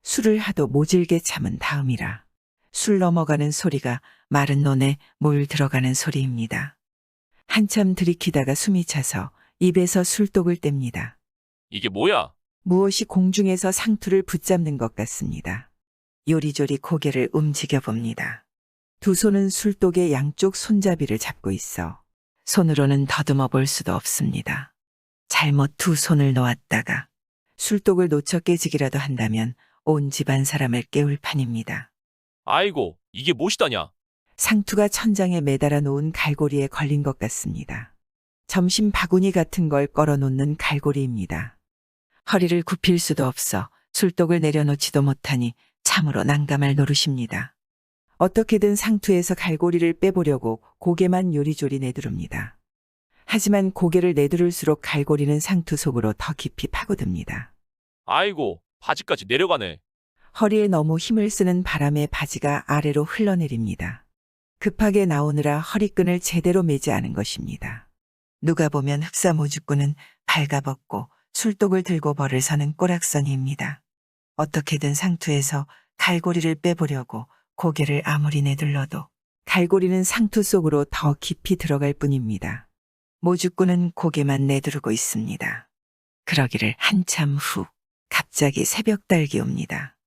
술을 하도 모질게 참은 다음이라 술 넘어가는 소리가 마른 논에 물 들어가는 소리입니다. 한참 들이키다가 숨이 차서 입에서 술독을 뗍니다. 이게 뭐야? 무엇이 공중에서 상투를 붙잡는 것 같습니다. 요리조리 고개를 움직여 봅니다. 두 손은 술독의 양쪽 손잡이를 잡고 있어 손으로는 더듬어 볼 수도 없습니다. 잘못 두 손을 놓았다가 술독을 놓쳐 깨지기라도 한다면 온 집안 사람을 깨울 판입니다. 아이고, 이게 무엇이다냐? 상투가 천장에 매달아 놓은 갈고리에 걸린 것 같습니다. 점심 바구니 같은 걸 걸어놓는 갈고리입니다. 허리를 굽힐 수도 없어 술독을 내려놓지도 못하니 참으로 난감할 노릇입니다. 어떻게든 상투에서 갈고리를 빼보려고 고개만 요리조리 내두릅니다. 하지만 고개를 내두를수록 갈고리는 상투 속으로 더 깊이 파고듭니다. 아이고, 바지까지 내려가네. 허리에 너무 힘을 쓰는 바람에 바지가 아래로 흘러내립니다. 급하게 나오느라 허리끈을 제대로 매지 않은 것입니다. 누가 보면 흑사 모주꾼은 발가벗고 술독을 들고 벌을 서는 꼬락선이입니다. 어떻게든 상투에서 갈고리를 빼보려고 고개를 아무리 내둘러도 갈고리는 상투 속으로 더 깊이 들어갈 뿐입니다. 모주꾼은 고개만 내두르고 있습니다. 그러기를 한참 후 갑자기 새벽 달기 옵니다.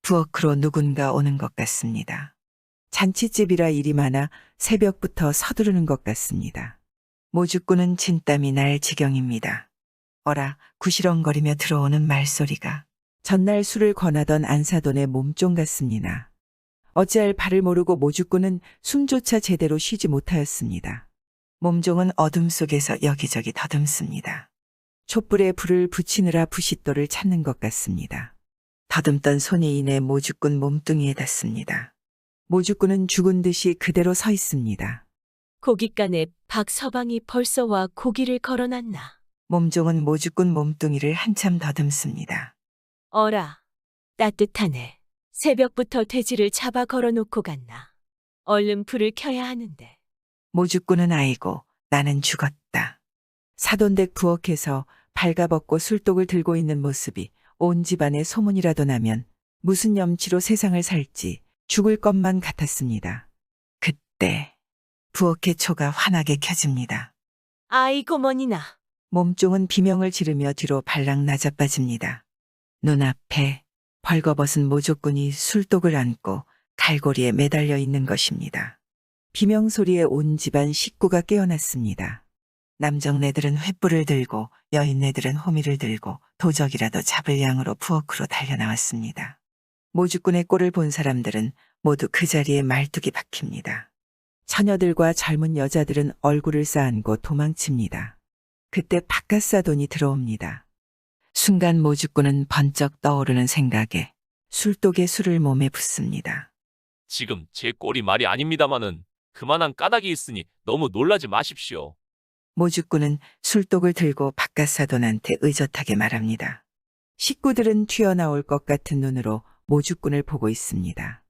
부엌으로 누군가 오는 것 같습니다. 잔치집이라 일이 많아 새벽부터 서두르는 것 같습니다. 모주꾼은 진땀이 날 지경입니다. 어라 구시렁거리며 들어오는 말소리가 전날 술을 권하던 안사돈의 몸종 같습니다. 어찌할 바를 모르고 모주꾼은 숨조차 제대로 쉬지 못하였습니다. 몸종은 어둠 속에서 여기저기 더듬습니다. 촛불에 불을 붙이느라 부싯돌을 찾는 것 같습니다. 더듬던 손이 이내 모주꾼 몸뚱이에 닿습니다. 모주꾼은 죽은 듯이 그대로 서 있습니다. 고깃간에 박서방이 벌써 와 고기를 걸어놨나. 몸종은 모주꾼 몸뚱이를 한참 더듬습니다. 어라, 따뜻하네. 새벽부터 돼지를 잡아 걸어놓고 갔나. 얼른 불을 켜야 하는데. 모주꾼은 아이고 나는 죽었다. 사돈댁 부엌에서 발가벗고 술독을 들고 있는 모습이 온 집안에 소문이라도 나면 무슨 염치로 세상을 살지 죽을 것만 같았습니다. 그때 부엌의 초가 환하게 켜집니다. 아이고 머니나. 몸종은 비명을 지르며 뒤로 발락 나자빠집니다. 눈앞에 벌거벗은 모조꾼이 술독을 안고 갈고리에 매달려 있는 것입니다. 비명소리에 온 집안 식구가 깨어났습니다. 남정네들은 횃불을 들고 여인네들은 호미를 들고 도적이라도 잡을 양으로 부엌으로 달려나왔습니다. 모주꾼의 꼴을 본 사람들은 모두 그 자리에 말뚝이 박힙니다. 처녀들과 젊은 여자들은 얼굴을 쌓안고 도망칩니다. 그때 바깥사돈이 들어옵니다. 순간 모주꾼은 번쩍 떠오르는 생각에 술독에 술을 몸에 붓습니다. 지금 제 꼴이 말이 아닙니다마는 그만한 까닭이 있으니 너무 놀라지 마십시오. 모주꾼은 술독을 들고 박갓사돈한테 의젓하게 말합니다. 식구들은 튀어나올 것 같은 눈으로 모주꾼을 보고 있습니다.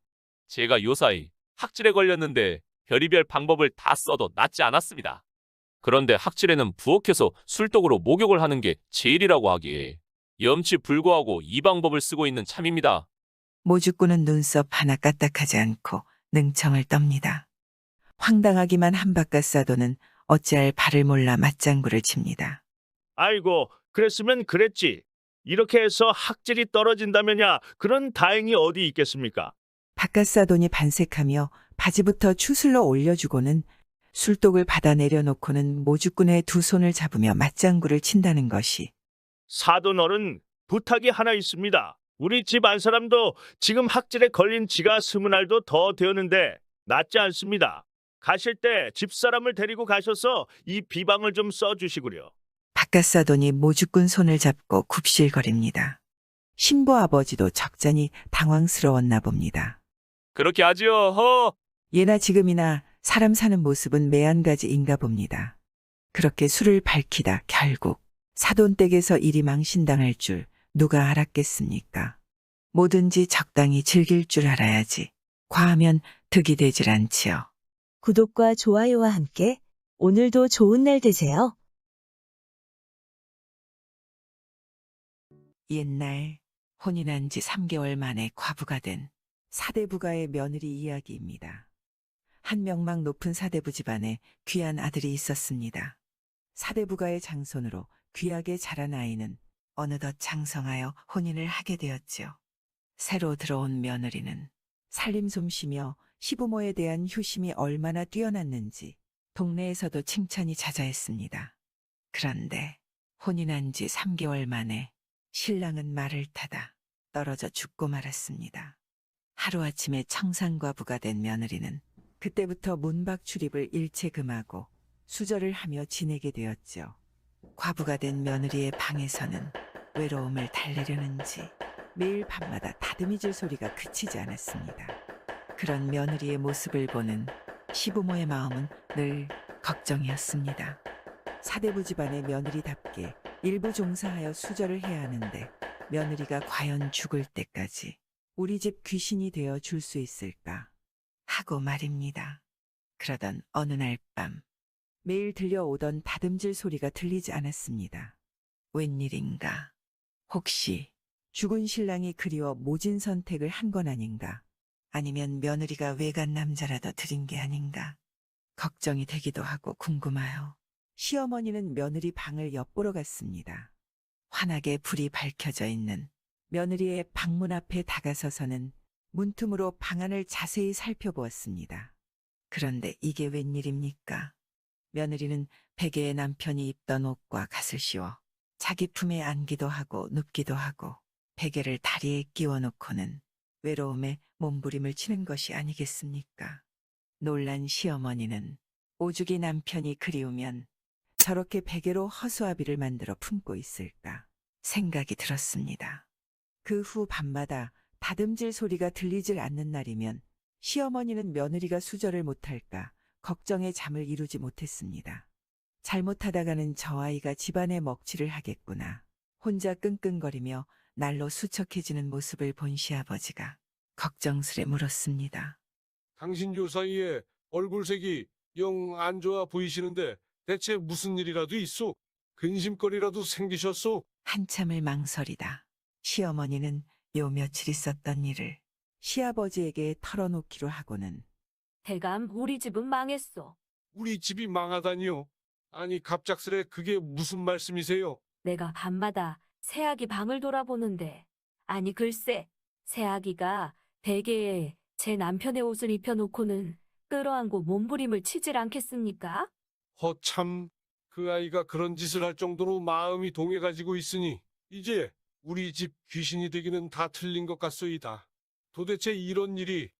제가 요사이 학질에 걸렸는데 별의별 방법을 다 써도 낫지 않았습니다. 그런데 학질에는 부엌에서 술독으로 목욕을 하는 게 제일이라고 하기에 염치불구하고 이 방법을 쓰고 있는 참입니다. 모주꾼은 눈썹 하나 까딱하지 않고 능청을 떱니다. 황당하기만 한 박갓사돈은 어찌할 바를 몰라 맞장구를 칩니다. 아이고, 그랬으면 그랬지. 이렇게 해서 학질이 떨어진다면야 그런 다행이 어디 있겠습니까? 박갓사돈이 반색하며 바지부터 추슬러 올려주고는 술독을 받아 내려놓고는 모주꾼의 두 손을 잡으며 맞장구를 친다는 것이 사돈 어른, 부탁이 하나 있습니다. 우리 집 안 사람도 지금 학질에 걸린 지가 20알도 더 되었는데 낫지 않습니다. 가실 때 집사람을 데리고 가셔서 이 비방을 좀 써주시구려. 박갓사돈이 모주꾼 손을 잡고 굽실거립니다. 신부 아버지도 적잖이 당황스러웠나 봅니다. 그렇게 하지요. 허! 예나 지금이나 사람 사는 모습은 매한가지인가 봅니다. 그렇게 술을 밝히다 결국 사돈댁에서 일이 망신당할 줄 누가 알았겠습니까? 뭐든지 적당히 즐길 줄 알아야지. 과하면 득이 되질 않지요. 구독과 좋아요와 함께 오늘도 좋은 날 되세요. 옛날 혼인한 지 3개월 만에 과부가 된 사대부가의 며느리 이야기입니다. 한 명망 높은 사대부 집안에 귀한 아들이 있었습니다. 사대부가의 장손으로 귀하게 자란 아이는 어느덧 장성하여 혼인을 하게 되었지요. 새로 들어온 며느리는 살림 솜씨며 시부모에 대한 효심이 얼마나 뛰어났는지 동네에서도 칭찬이 자자했습니다. 그런데 혼인한 지 3개월 만에 신랑은 말을 타다 떨어져 죽고 말았습니다. 하루아침에 청산과부가 된 며느리는 그때부터 문밖 출입을 일체 금하고 수절을 하며 지내게 되었죠. 과부가 된 며느리의 방에서는 외로움을 달래려는지 매일 밤마다 다듬이질 소리가 그치지 않았습니다. 그런 며느리의 모습을 보는 시부모의 마음은 늘 걱정이었습니다. 사대부 집안의 며느리답게 일부 종사하여 수절을 해야 하는데 며느리가 과연 죽을 때까지 우리 집 귀신이 되어 줄 수 있을까 하고 말입니다. 그러던 어느 날 밤 매일 들려오던 다듬질 소리가 들리지 않았습니다. 웬일인가? 혹시 죽은 신랑이 그리워 모진 선택을 한 건 아닌가? 아니면 며느리가 외간 남자라도 들인 게 아닌가? 걱정이 되기도 하고 궁금하여 시어머니는 며느리 방을 엿보러 갔습니다. 환하게 불이 밝혀져 있는 며느리의 방문 앞에 다가서서는 문틈으로 방안을 자세히 살펴보았습니다. 그런데 이게 웬일입니까? 며느리는 베개에 남편이 입던 옷과 갓을 씌워 자기 품에 안기도 하고 눕기도 하고 베개를 다리에 끼워 놓고는 외로움에 몸부림을 치는 것이 아니겠습니까? 놀란 시어머니는 오죽이 남편이 그리우면 저렇게 베개로 허수아비를 만들어 품고 있을까 생각이 들었습니다. 그 후 밤마다 다듬질 소리가 들리질 않는 날이면 시어머니는 며느리가 수절을 못할까 걱정에 잠을 이루지 못했습니다. 잘못하다가는 저 아이가 집안의 먹칠을 하겠구나. 혼자 끙끙거리며 날로 수척해지는 모습을 본 시아버지가 걱정스레 물었습니다. 당신 요사이에 얼굴색이 영 안 좋아 보이시는데 대체 무슨 일이라도 있소? 근심거리라도 생기셨소? 한참을 망설이다 시어머니는 요 며칠 있었던 일을 시아버지에게 털어놓기로 하고는 대감 우리 집은 망했어. 우리 집이 망하다니요? 아니 갑작스레 그게 무슨 말씀이세요? 내가 밤마다 새아기 방을 돌아보는데 아니 글쎄 새아기가 베개에 제 남편의 옷을 입혀놓고는 끌어안고 몸부림을 치질 않겠습니까? 허참, 그 아이가 그런 짓을 할 정도로 마음이 동해가지고 있으니 이제 우리 집 귀신이 되기는 다 틀린 것 같소이다. 도대체 이런 일이...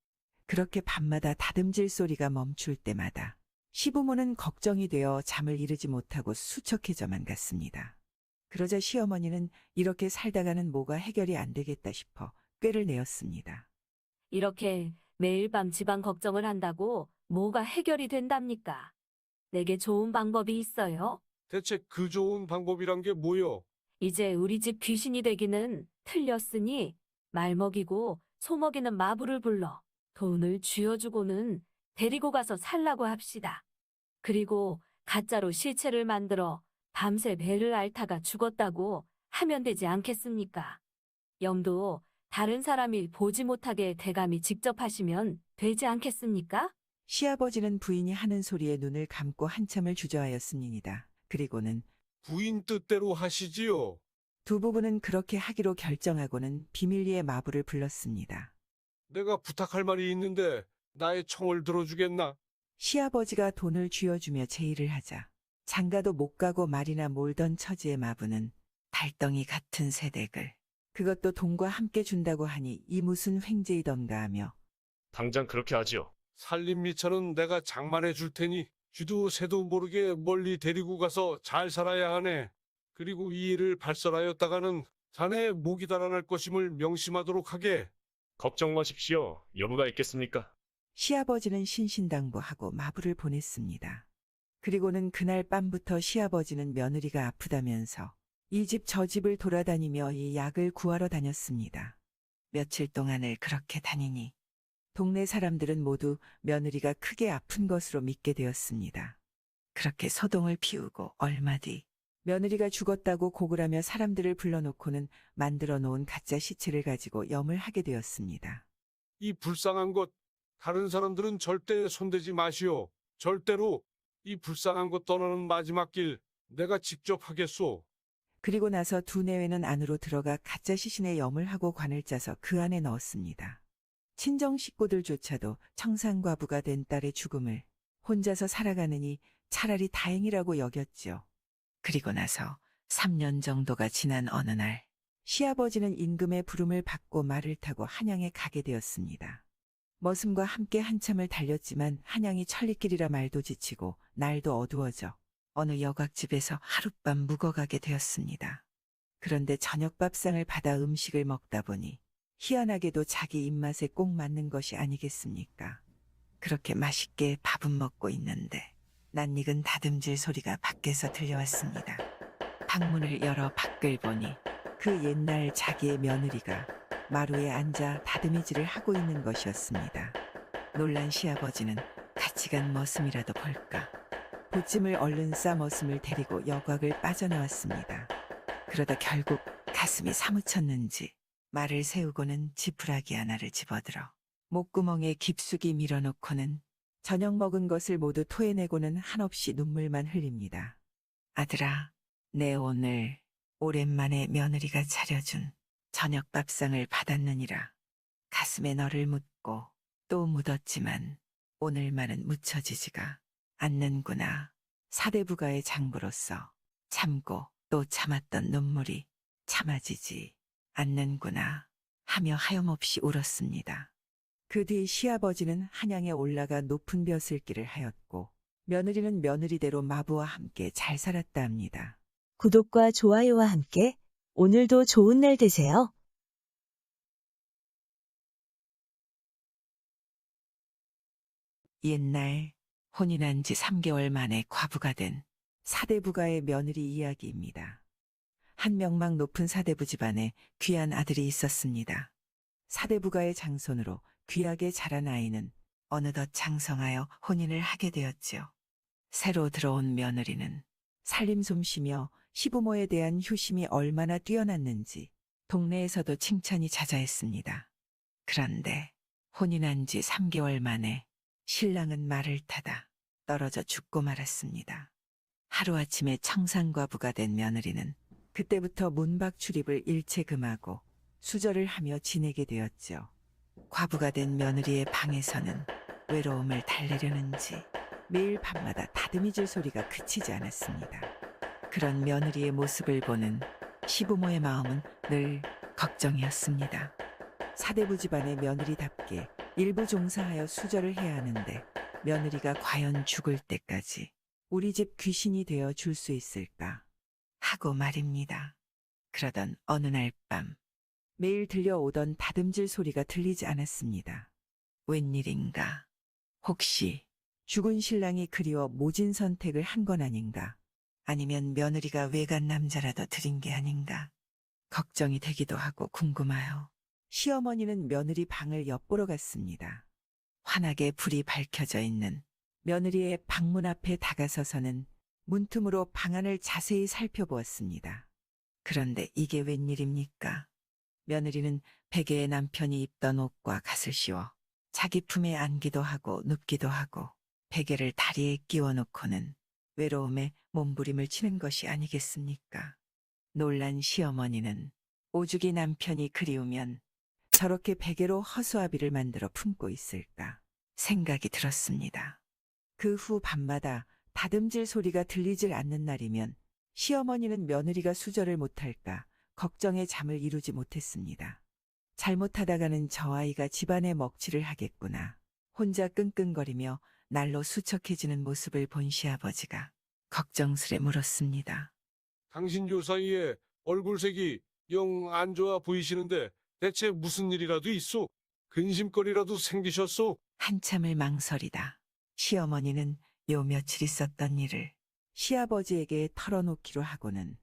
그렇게 밤마다 다듬질 소리가 멈출 때마다 시부모는 걱정이 되어 잠을 이루지 못하고 수척해져만 갔습니다. 그러자 시어머니는 이렇게 살다가는 뭐가 해결이 안 되겠다 싶어 꾀를 내었습니다. 이렇게 매일 밤 집안 걱정을 한다고 뭐가 해결이 된답니까? 내게 좋은 방법이 있어요. 대체 그 좋은 방법이란 게 뭐요? 이제 우리 집 귀신이 되기는 틀렸으니 말 먹이고 소 먹이는 마부를 불러 돈을 쥐어주고는 데리고 가서 살라고 합시다. 그리고 가짜로 시체를 만들어 밤새 배를 앓다가 죽었다고 하면 되지 않겠습니까? 염도 다른 사람이 보지 못하게 대감이 직접 하시면 되지 않겠습니까? 시아버지는 부인이 하는 소리에 눈을 감고 한참을 주저하였습니다. 그리고는 부인 뜻대로 하시지요. 두 부부는 그렇게 하기로 결정하고는 비밀리에 마부를 불렀습니다. 내가 부탁할 말이 있는데 나의 청을 들어주겠나? 시아버지가 돈을 쥐어주며 제의를 하자 장가도 못 가고 말이나 몰던 처지의 마부는 달덩이 같은 새댁을 그것도 돈과 함께 준다고 하니 이 무슨 횡재이던가 하며 당장 그렇게 하지요. 살림미처는 내가 장만해 줄 테니 쥐도 새도 모르게 멀리 데리고 가서 잘 살아야 하네. 그리고 이 일을 발설하였다가는 자네의 목이 달아날 것임을 명심하도록 하게. 걱정 마십시오. 여부가 있겠습니까? 시아버지는 신신당부하고 마부를 보냈습니다. 그리고는 그날 밤부터 시아버지는 며느리가 아프다면서 이 집 저 집을 돌아다니며 이 약을 구하러 다녔습니다. 며칠 동안을 그렇게 다니니 동네 사람들은 모두 며느리가 크게 아픈 것으로 믿게 되었습니다. 그렇게 소동을 피우고 얼마 뒤 며느리가 죽었다고 고글하며 사람들을 불러놓고는 만들어 놓은 가짜 시체를 가지고 염을 하게 되었습니다. 이 불쌍한 것, 다른 사람들은 절대 손대지 마시오. 절대로 이 불쌍한 것 떠나는 마지막 길 내가 직접 하겠소. 그리고 나서 두 내외는 안으로 들어가 가짜 시신에 염을 하고 관을 짜서 그 안에 넣었습니다. 친정 식구들조차도 청산과부가 된 딸의 죽음을 혼자서 살아가느니 차라리 다행이라고 여겼지요. 그리고 나서 3년 정도가 지난 어느 날 시아버지는 임금의 부름을 받고 말을 타고 한양에 가게 되었습니다. 머슴과 함께 한참을 달렸지만 한양이 천리길이라 말도 지치고 날도 어두워져 어느 여곽집에서 하룻밤 묵어가게 되었습니다. 그런데 저녁 밥상을 받아 음식을 먹다 보니 희한하게도 자기 입맛에 꼭 맞는 것이 아니겠습니까? 그렇게 맛있게 밥은 먹고 있는데 낯익은 다듬질 소리가 밖에서 들려왔습니다. 방문을 열어 밖을 보니 그 옛날 자기의 며느리가 마루에 앉아 다듬이질을 하고 있는 것이었습니다. 놀란 시아버지는 같이 간 머슴이라도 볼까. 보찜을 얼른 싸 머슴을 데리고 여곽을 빠져나왔습니다. 그러다 결국 가슴이 사무쳤는지 말을 세우고는 지푸라기 하나를 집어들어 목구멍에 깊숙이 밀어넣고는 저녁 먹은 것을 모두 토해내고는 한없이 눈물만 흘립니다. 아들아, 내 오늘 오랜만에 며느리가 차려준 저녁 밥상을 받았느니라. 가슴에 너를 묻고 또 묻었지만 오늘만은 묻혀지지가 않는구나. 사대부가의 장부로서 참고 또 참았던 눈물이 참아지지 않는구나 하며 하염없이 울었습니다. 그 뒤 시아버지는 한양에 올라가 높은 벼슬길을 하였고 며느리는 며느리대로 마부와 함께 잘 살았다 합니다. 구독과 좋아요와 함께 오늘도 좋은 날 되세요. 옛날 혼인한 지 3개월 만에 과부가 된 사대부가의 며느리 이야기입니다. 한 명망 높은 사대부 집안에 귀한 아들이 있었습니다. 사대부가의 장손으로 귀하게 자란 아이는 어느덧 장성하여 혼인을 하게 되었지요. 새로 들어온 며느리는 살림 솜씨며 시부모에 대한 효심이 얼마나 뛰어났는지 동네에서도 칭찬이 자자했습니다. 그런데 혼인한 지 3개월 만에 신랑은 말을 타다 떨어져 죽고 말았습니다. 하루아침에 청산과부가 된 며느리는 그때부터 문밖 출입을 일체 금하고 수절을 하며 지내게 되었죠. 과부가 된 며느리의 방에서는 외로움을 달래려는지 매일 밤마다 다듬이질 소리가 그치지 않았습니다. 그런 며느리의 모습을 보는 시부모의 마음은 늘 걱정이었습니다. 사대부 집안의 며느리답게 일부 종사하여 수절을 해야 하는데 며느리가 과연 죽을 때까지 우리 집 귀신이 되어 줄 수 있을까 하고 말입니다. 그러던 어느 날 밤 매일 들려오던 다듬질 소리가 들리지 않았습니다. 웬일인가? 혹시 죽은 신랑이 그리워 모진 선택을 한 건 아닌가? 아니면 며느리가 외간 남자라도 들인 게 아닌가? 걱정이 되기도 하고 궁금하여 시어머니는 며느리 방을 엿보러 갔습니다. 환하게 불이 밝혀져 있는 며느리의 방문 앞에 다가서서는 문틈으로 방 안을 자세히 살펴보았습니다. 그런데 이게 웬일입니까? 며느리는 베개에 남편이 입던 옷과 갓을 씌워 자기 품에 안기도 하고 눕기도 하고 베개를 다리에 끼워 놓고는 외로움에 몸부림을 치는 것이 아니겠습니까? 놀란 시어머니는 오죽이 남편이 그리우면 저렇게 베개로 허수아비를 만들어 품고 있을까 생각이 들었습니다. 그 후 밤마다 다듬질 소리가 들리질 않는 날이면 시어머니는 며느리가 수절을 못할까 걱정에 잠을 이루지 못했습니다. 잘못하다가는 저 아이가 집안의 먹칠을 하겠구나. 혼자 끙끙거리며 날로 수척해지는 모습을 본 시아버지가 걱정스레 물었습니다. 당신 요 사이에 얼굴색이 영 안 좋아 보이시는데 대체 무슨 일이라도 있소? 근심거리라도 생기셨소? 한참을 망설이다 시어머니는 요 며칠 있었던 일을 시아버지에게 털어놓기로 하고는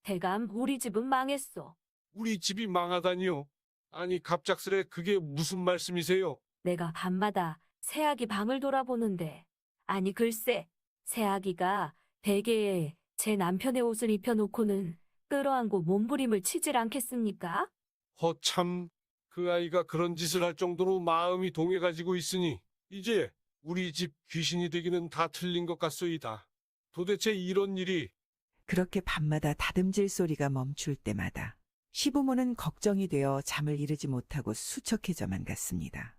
대감, 우리 집은 망했어. 우리 집이 망하다니요? 아니 갑작스레 그게 무슨 말씀이세요? 내가 밤마다 새아기 방을 돌아보는데, 아니 글쎄, 새아기가 베개에 제 남편의 옷을 입혀놓고는 끌어안고 몸부림을 치질 않겠습니까? 허참, 그 아이가 그런 짓을 할 정도로 마음이 동해가지고 있으니 이제 우리 집 귀신이 되기는 다 틀린 것 같소이다. 도대체 이런 일이... 그렇게 밤마다 다듬질 소리가 멈출 때마다 시부모는 걱정이 되어 잠을 이루지 못하고 수척해져만 갔습니다.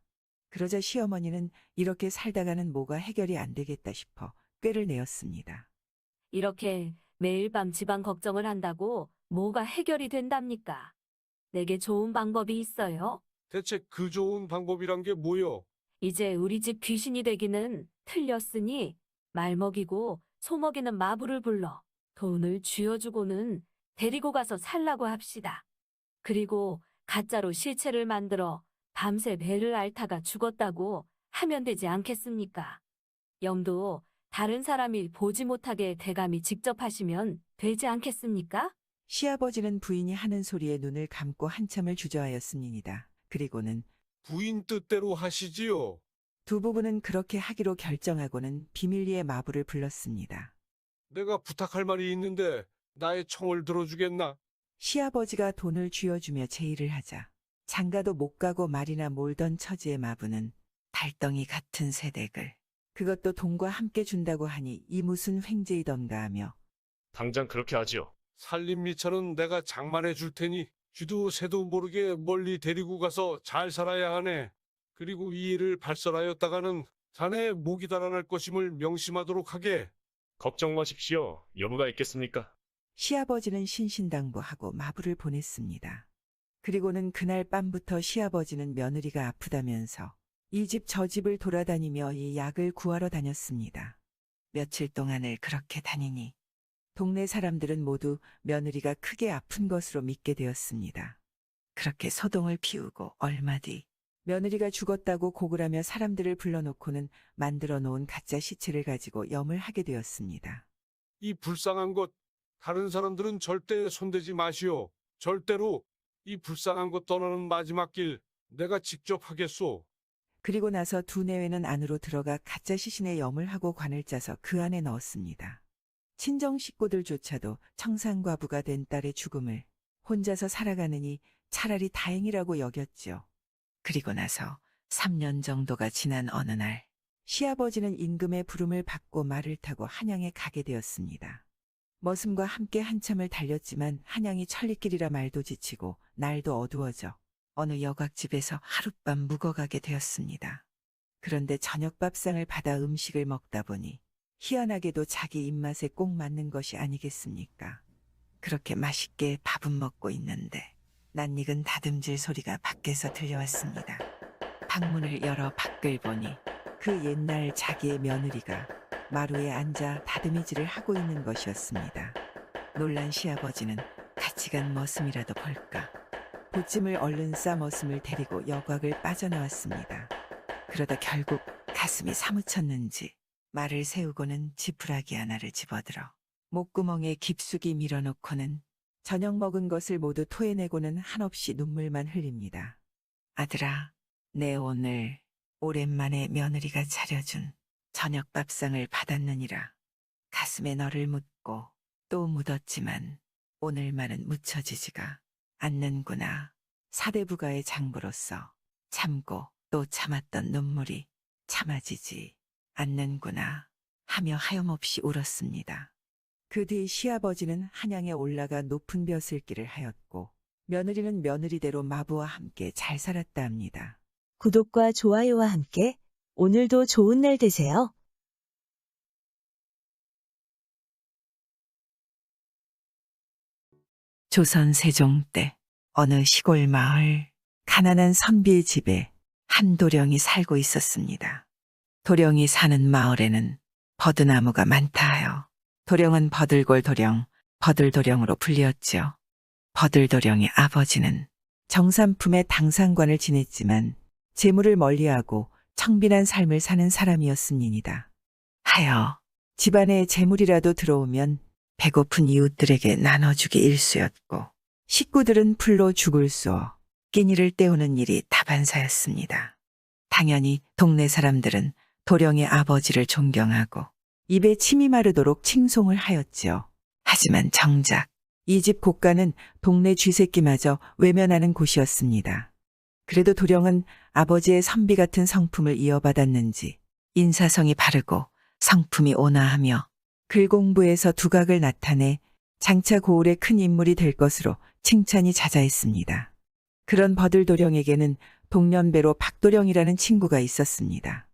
그러자 시어머니는 이렇게 살다가는 뭐가 해결이 안 되겠다 싶어 꾀를 내었습니다. 이렇게 매일 밤 집안 걱정을 한다고 뭐가 해결이 된답니까? 내게 좋은 방법이 있어요. 대체 그 좋은 방법이란 게 뭐요? 이제 우리 집 귀신이 되기는 틀렸으니 말 먹이고 소 먹이는 마부를 불러 돈을 쥐어주고는 데리고 가서 살라고 합시다. 그리고 가짜로 실체를 만들어 밤새 배를 앓다가 죽었다고 하면 되지 않겠습니까? 염도 다른 사람이 보지 못하게 대감이 직접 하시면 되지 않겠습니까? 시아버지는 부인이 하는 소리에 눈을 감고 한참을 주저하였습니다. 그리고는 부인 뜻대로 하시지요. 두 부부는 그렇게 하기로 결정하고는 비밀리에 마부를 불렀습니다. 내가 부탁할 말이 있는데 나의 청을 들어주겠나? 시아버지가 돈을 쥐어주며 제의를 하자 장가도 못 가고 말이나 몰던 처지의 마부는 달덩이 같은 새댁을 그것도 돈과 함께 준다고 하니 이 무슨 횡재이던가 하며 당장 그렇게 하지요. 살림미처는 내가 장만해 줄 테니 쥐도 새도 모르게 멀리 데리고 가서 잘 살아야 하네. 그리고 이 일을 발설하였다가는 자네 목이 달아날 것임을 명심하도록 하게. 걱정 마십시오. 여부가 있겠습니까? 시아버지는 신신당부하고 마부를 보냈습니다. 그리고는 그날 밤부터 시아버지는 며느리가 아프다면서 이 집 저 집을 돌아다니며 이 약을 구하러 다녔습니다. 며칠 동안을 그렇게 다니니 동네 사람들은 모두 며느리가 크게 아픈 것으로 믿게 되었습니다. 그렇게 소동을 피우고 얼마 뒤 며느리가 죽었다고 고글하며 사람들을 불러놓고는 만들어 놓은 가짜 시체를 가지고 염을 하게 되었습니다. 이 불쌍한 것, 다른 사람들은 절대 손대지 마시오. 절대로 이 불쌍한 것 떠나는 마지막 길 내가 직접 하겠소. 그리고 나서 두 내외는 안으로 들어가 가짜 시신에 염을 하고 관을 짜서 그 안에 넣었습니다. 친정 식구들조차도 청산과부가 된 딸의 죽음을 혼자서 살아가느니 차라리 다행이라고 여겼죠. 그리고 나서 3년 정도가 지난 어느 날 시아버지는 임금의 부름을 받고 말을 타고 한양에 가게 되었습니다. 머슴과 함께 한참을 달렸지만 한양이 천리길이라 말도 지치고 날도 어두워져 어느 여각집에서 하룻밤 묵어가게 되었습니다. 그런데 저녁 밥상을 받아 음식을 먹다 보니 희한하게도 자기 입맛에 꼭 맞는 것이 아니겠습니까? 그렇게 맛있게 밥은 먹고 있는데 낯익은 다듬질 소리가 밖에서 들려왔습니다. 방문을 열어 밖을 보니 그 옛날 자기의 며느리가 마루에 앉아 다듬이질을 하고 있는 것이었습니다. 놀란 시아버지는 같이 간 머슴이라도 볼까. 보찜을 얼른 싸 머슴을 데리고 여곽을 빠져나왔습니다. 그러다 결국 가슴이 사무쳤는지 말을 세우고는 지푸라기 하나를 집어들어 목구멍에 깊숙이 밀어놓고는 저녁 먹은 것을 모두 토해내고는 한없이 눈물만 흘립니다. 아들아, 내 오늘 오랜만에 며느리가 차려준 저녁 밥상을 받았느니라. 가슴에 너를 묻고 또 묻었지만 오늘만은 묻혀지지가 않는구나. 사대부가의 장부로서 참고 또 참았던 눈물이 참아지지 않는구나 하며 하염없이 울었습니다. 그 뒤 시아버지는 한양에 올라가 높은 벼슬길을 하였고 며느리는 며느리대로 마부와 함께 잘 살았다 합니다. 구독과 좋아요와 함께 오늘도 좋은 날 되세요. 조선 세종 때 어느 시골 마을 가난한 선비의 집에 한 도령이 살고 있었습니다. 도령이 사는 마을에는 버드나무가 많다 하여 도령은 버들골 도령, 버들도령으로 불리었지요. 버들도령의 아버지는 정삼품의 당상관을 지냈지만 재물을 멀리하고 청빈한 삶을 사는 사람이었음이니이다. 하여 집안에 재물이라도 들어오면 배고픈 이웃들에게 나눠주기 일쑤였고 식구들은 풀로 죽을 쏘어 끼니를 때우는 일이 다반사였습니다. 당연히 동네 사람들은 도령의 아버지를 존경하고 입에 침이 마르도록 칭송을 하였지요. 하지만 정작 이 집 고가는 동네 쥐새끼마저 외면하는 곳이었습니다. 그래도 도령은 아버지의 선비 같은 성품을 이어받았는지 인사성이 바르고 성품이 온화하며 글 공부에서 두각을 나타내 장차 고을의 큰 인물이 될 것으로 칭찬이 자자했습니다. 그런 버들도령에게는 동년배로 박도령이라는 친구가 있었습니다.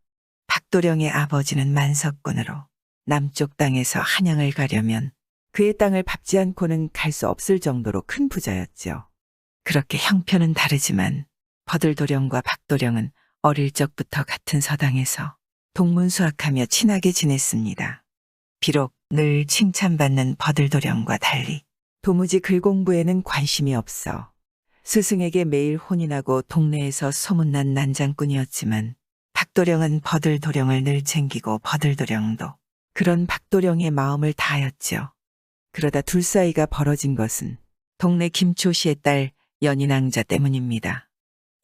박도령의 아버지는 만석군으로 남쪽 땅에서 한양을 가려면 그의 땅을 밟지 않고는 갈 수 없을 정도로 큰 부자였죠. 그렇게 형편은 다르지만 버들도령과 박도령은 어릴 적부터 같은 서당에서 동문수학하며 친하게 지냈습니다. 비록 늘 칭찬받는 버들도령과 달리 도무지 글 공부에는 관심이 없어 스승에게 매일 혼인하고 동네에서 소문난 난장꾼이었지만 박도령은 버들도령을 늘 챙기고 버들도령도 그런 박도령의 마음을 다하였지요. 그러다 둘 사이가 벌어진 것은 동네 김초씨의 딸 연인왕자 때문입니다.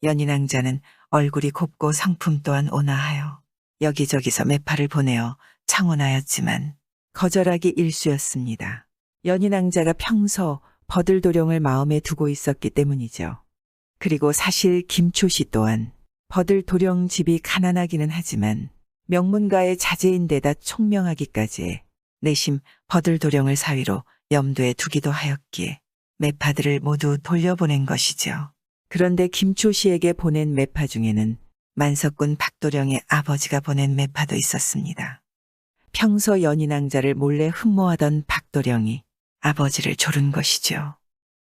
연인왕자는 얼굴이 곱고 성품 또한 온화하여 여기저기서 매파를 보내어 청혼하였지만 거절하기 일쑤였습니다. 연인왕자가 평소 버들도령을 마음에 두고 있었기 때문이죠. 그리고 사실 김초씨 또한 버들도령 집이 가난하기는 하지만 명문가의 자제인데다 총명하기까지 해 내심 버들도령을 사위로 염두에 두기도 하였기에 매파들을 모두 돌려보낸 것이죠. 그런데 김초씨에게 보낸 매파 중에는 만석군 박도령의 아버지가 보낸 매파도 있었습니다. 평소 연인왕자를 몰래 흠모하던 박도령이 아버지를 조른 것이죠.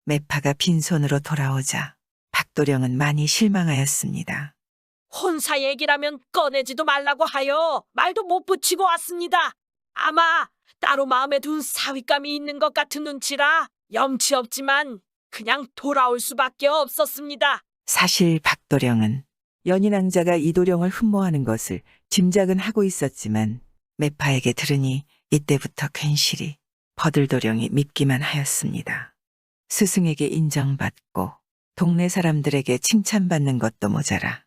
매파가 빈손으로 돌아오자 박도령은 많이 실망하였습니다. 혼사 얘기라면 꺼내지도 말라고 하여 말도 못 붙이고 왔습니다. 아마 따로 마음에 둔 사윗감이 있는 것 같은 눈치라 염치 없지만 그냥 돌아올 수밖에 없었습니다. 사실 박도령은 연인왕자가 이도령을 흠모하는 것을 짐작은 하고 있었지만 매파에게 들으니 이때부터 괜시리 버들도령이 밉기만 하였습니다. 스승에게 인정받고 동네 사람들에게 칭찬받는 것도 모자라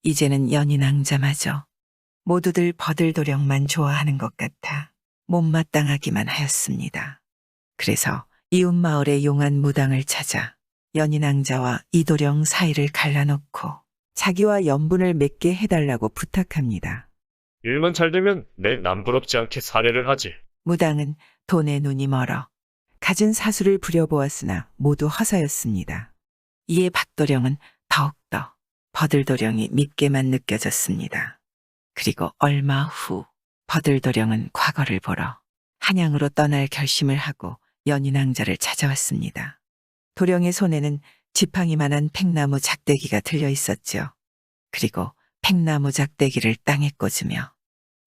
이제는 연인왕자마저 모두들 버들도령만 좋아하는 것 같아 못마땅하기만 하였습니다. 그래서 이웃마을의 용한 무당을 찾아 연인왕자와 이도령 사이를 갈라놓고 자기와 연분을 맺게 해달라고 부탁합니다. 일만 잘 되면 내 남부럽지 않게 사례를 하지. 무당은 돈에 눈이 멀어 갖은 사수를 부려보았으나 모두 허사였습니다. 이에 박도령은 더욱더 버들도령이 밉게만 느껴졌습니다. 그리고 얼마 후 버들도령은 과거를 보러 한양으로 떠날 결심을 하고 연인왕자를 찾아왔습니다. 도령의 손에는 지팡이만한 팽나무 작대기가 들려 있었죠. 그리고 팽나무 작대기를 땅에 꽂으며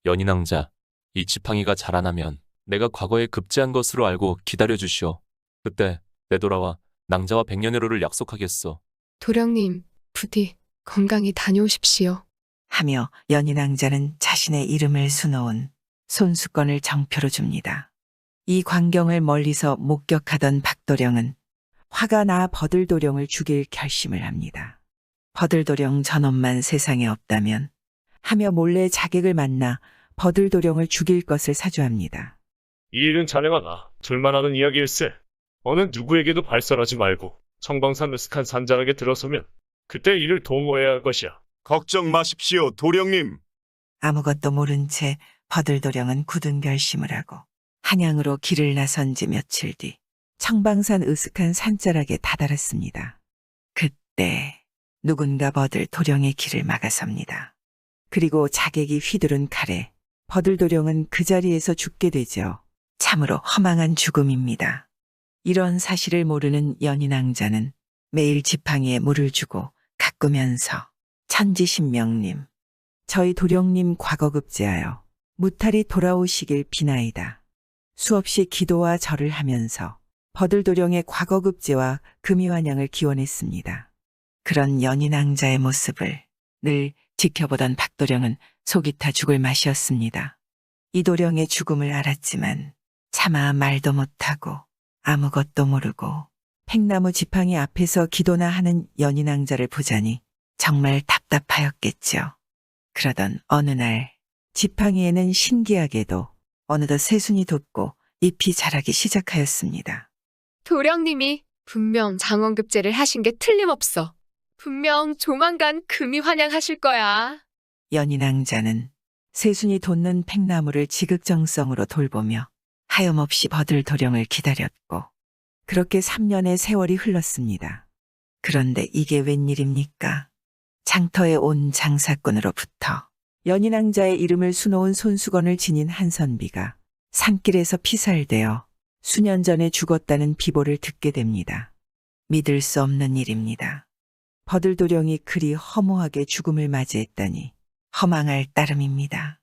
연인왕자, 이 지팡이가 자라나면 내가 과거에 급제한 것으로 알고 기다려주시오. 그때 되돌아와 낭자와 백년의로를 약속하겠소. 도령님, 부디 건강히 다녀오십시오. 하며 연인왕자는 자신의 이름을 수놓은 손수건을 정표로 줍니다. 이 광경을 멀리서 목격하던 박도령은 화가 나 버들도령을 죽일 결심을 합니다. 버들도령 저놈만 세상에 없다면 하며 몰래 자객을 만나 버들도령을 죽일 것을 사주합니다. 이 일은 자네가 나 둘만 하는 이야기일세. 어느 누구에게도 발설하지 말고 청방산 으슥한 산자락에 들어서면 그때 이를 도모해야 할 것이야. 걱정 마십시오, 도령님. 아무것도 모른 채 버들도령은 굳은 결심을 하고 한양으로 길을 나선 지 며칠 뒤 청방산 으슥한 산자락에 다다랐습니다. 그때 누군가 버들도령의 길을 막아섭니다. 그리고 자객이 휘두른 칼에 버들도령은 그 자리에서 죽게 되죠. 참으로 허망한 죽음입니다. 이런 사실을 모르는 연인왕자는 매일 지팡이에 물을 주고 가꾸면서 천지신명님, 저희 도령님 과거급제하여 무탈이 돌아오시길 비나이다. 수없이 기도와 절을 하면서 버들도령의 과거급제와 금이환영을 기원했습니다. 그런 연인왕자의 모습을 늘 지켜보던 박도령은 속이 타 죽을 맛이었습니다. 이 도령의 죽음을 알았지만 차마 말도 못하고 아무것도 모르고 팽나무 지팡이 앞에서 기도나 하는 연인왕자를 보자니 정말 답답하였겠죠. 그러던 어느 날 지팡이에는 신기하게도 어느덧 새순이 돋고 잎이 자라기 시작하였습니다. 도령님이 분명 장원급제를 하신 게 틀림없어. 분명 조만간 금이 환영하실 거야. 연인왕자는 새순이 돋는 팽나무를 지극정성으로 돌보며 하염없이 버들도령을 기다렸고 그렇게 3년의 세월이 흘렀습니다. 그런데 이게 웬일입니까? 장터에 온 장사꾼으로부터 연인왕자의 이름을 수놓은 손수건을 지닌 한선비가 산길에서 피살되어 수년 전에 죽었다는 비보를 듣게 됩니다. 믿을 수 없는 일입니다. 버들도령이 그리 허무하게 죽음을 맞이했다니 허망할 따름입니다.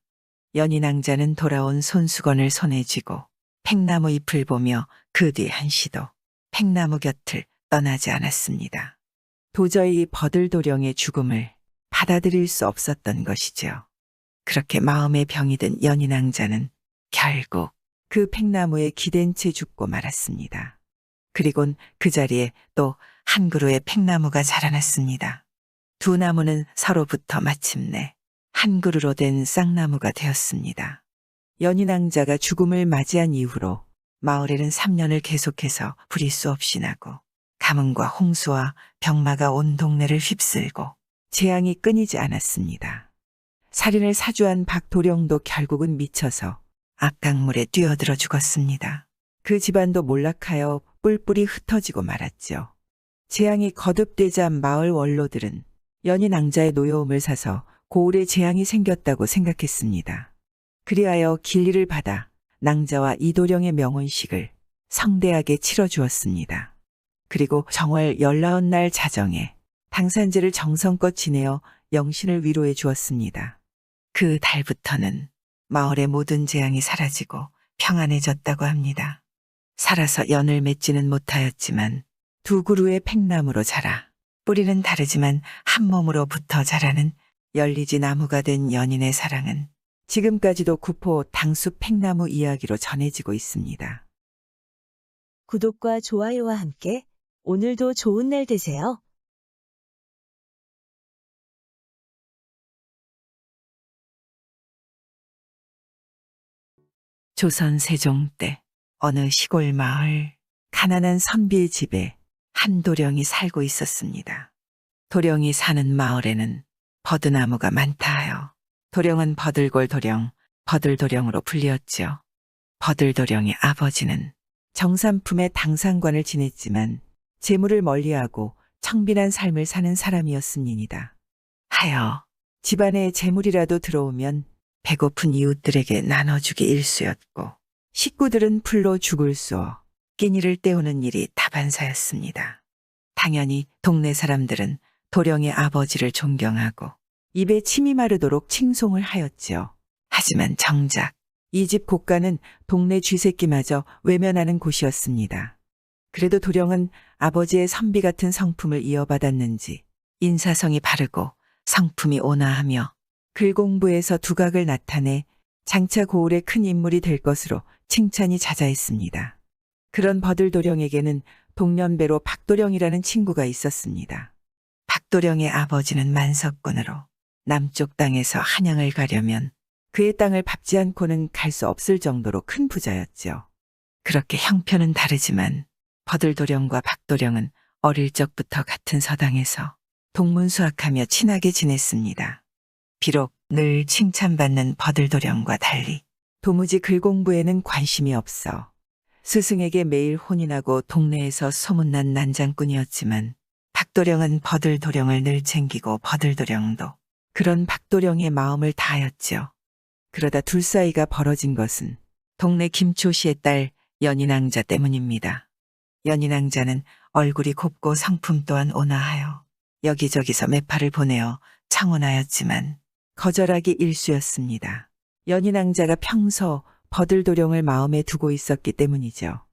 연인왕자는 돌아온 손수건을 손에 쥐고 팽나무 잎을 보며 그 뒤 한시도 팽나무 곁을 떠나지 않았습니다. 도저히 버들도령의 죽음을 받아들일 수 없었던 것이죠. 그렇게 마음에 병이 든 연인왕자는 결국 그 팽나무에 기댄 채 죽고 말았습니다. 그리곤 그 자리에 또 한 그루의 팽나무가 자라났습니다. 두 나무는 서로부터 마침내 한 그루로 된 쌍나무가 되었습니다. 연인왕자가 죽음을 맞이한 이후로 마을에는 3년을 계속해서 불이 수없이 나고 가뭄과 홍수와 병마가 온 동네를 휩쓸고 재앙이 끊이지 않았습니다. 살인을 사주한 박도령도 결국은 미쳐서 악강물에 뛰어들어 죽었습니다. 그 집안도 몰락하여 뿔뿔이 흩어지고 말았죠. 재앙이 거듭되자 마을 원로들은 연인왕자의 노여움을 사서 고을에 재앙이 생겼다고 생각했습니다. 그리하여 길리를 받아 낭자와 이도령의 명혼식을 성대하게 치러주었습니다. 그리고 정월 19날 자정에 당산제를 정성껏 지내어 영신을 위로해 주었습니다. 그 달부터는 마을의 모든 재앙이 사라지고 평안해졌다고 합니다. 살아서 연을 맺지는 못하였지만 두 그루의 팽나무로 자라 뿌리는 다르지만 한 몸으로 붙어 자라는 열리지 나무가 된 연인의 사랑은 지금까지도 구포 당수 팽나무 이야기로 전해지고 있습니다. 구독과 좋아요와 함께 오늘도 좋은 날 되세요. 조선 세종 때 어느 시골 마을 가난한 선비의 집에 한 도령이 살고 있었습니다. 도령이 사는 마을에는 버드나무가 많다 하여 도령은 버들골 도령, 버들도령으로 불리었지요. 버들도령의 아버지는 정삼품의 당상관을 지냈지만 재물을 멀리하고 청빈한 삶을 사는 사람이었음이니이다. 하여 집안에 재물이라도 들어오면 배고픈 이웃들에게 나눠주기 일쑤였고 식구들은 풀로 죽을 쏘어 끼니를 때우는 일이 다반사였습니다. 당연히 동네 사람들은 도령의 아버지를 존경하고 입에 침이 마르도록 칭송을 하였지요. 하지만 정작 이 집 고가는 동네 쥐새끼마저 외면하는 곳이었습니다. 그래도 도령은 아버지의 선비 같은 성품을 이어받았는지 인사성이 바르고 성품이 온화하며 글 공부에서 두각을 나타내 장차 고을의 큰 인물이 될 것으로 칭찬이 자자했습니다. 그런 버들도령에게는 동년배로 박도령이라는 친구가 있었습니다. 박도령의 아버지는 만석군으로 남쪽 땅에서 한양을 가려면 그의 땅을 밟지 않고는 갈 수 없을 정도로 큰 부자였죠. 그렇게 형편은 다르지만 버들도령과 박도령은 어릴 적부터 같은 서당에서 동문수학하며 친하게 지냈습니다. 비록 늘 칭찬받는 버들도령과 달리 도무지 글 공부에는 관심이 없어 스승에게 매일 혼인하고 동네에서 소문난 난장꾼이었지만 박도령은 버들도령을 늘 챙기고 버들도령도 그런 박도령의 마음을 다하였죠. 그러다 둘 사이가 벌어진 것은 동네 김초씨의 딸 연인왕자 때문입니다. 연인왕자는 얼굴이 곱고 성품 또한 온화하여 여기저기서 매파를 보내어 창원하였지만 거절하기 일쑤였습니다. 연인왕자가 평소 버들도령을 마음에 두고 있었기 때문이죠.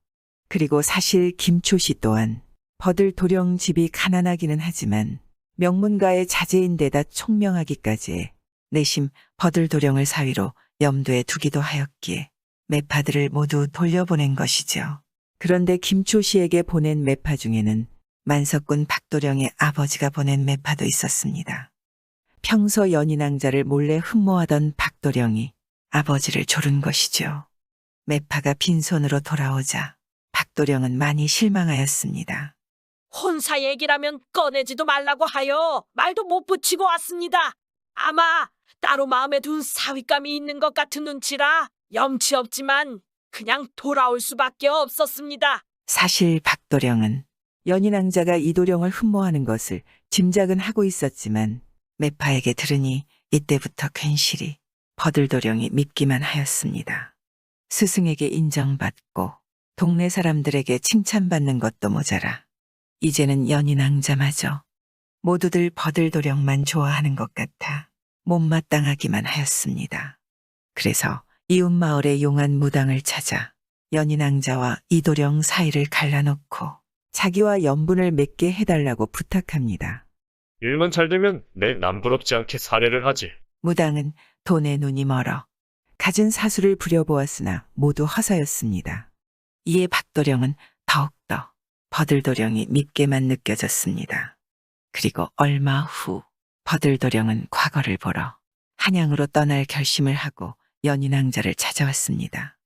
그리고 사실 김초씨 또한 버들도령 집이 가난하기는 하지만 명문가의 자제인데다 총명하기까지 해 내심 버들도령을 사위로 염두에 두기도 하였기에 매파들을 모두 돌려보낸 것이죠. 그런데 김초씨에게 보낸 매파 중에는 만석군 박도령의 아버지가 보낸 매파도 있었습니다. 평소 연인왕자를 몰래 흠모하던 박도령이 아버지를 조른 것이죠. 매파가 빈손으로 돌아오자 박도령은 많이 실망하였습니다. 혼사 얘기라면 꺼내지도 말라고 하여 말도 못 붙이고 왔습니다. 아마 따로 마음에 둔 사윗감이 있는 것 같은 눈치라 염치 없지만 그냥 돌아올 수밖에 없었습니다. 사실 박도령은 연인왕자가 이도령을 흠모하는 것을 짐작은 하고 있었지만 매파에게 들으니 이때부터 괜시리 버들도령이 밉기만 하였습니다. 스승에게 인정받고 동네 사람들에게 칭찬받는 것도 모자라 이제는 연인왕자마저 모두들 버들도령만 좋아하는 것 같아 못마땅하기만 하였습니다. 그래서 이웃마을의 용한 무당을 찾아 연인왕자와 이도령 사이를 갈라놓고 자기와 연분을 맺게 해달라고 부탁합니다. 일만 잘 되면 내 남부럽지 않게 사례를 하지. 무당은 돈에 눈이 멀어 갖은 사수를 부려보았으나 모두 허사였습니다. 이에 박도령은 더욱더 버들도령이 밉게만 느껴졌습니다. 그리고 얼마 후 버들도령은 과거를 보러 한양으로 떠날 결심을 하고 연인왕자를 찾아왔습니다.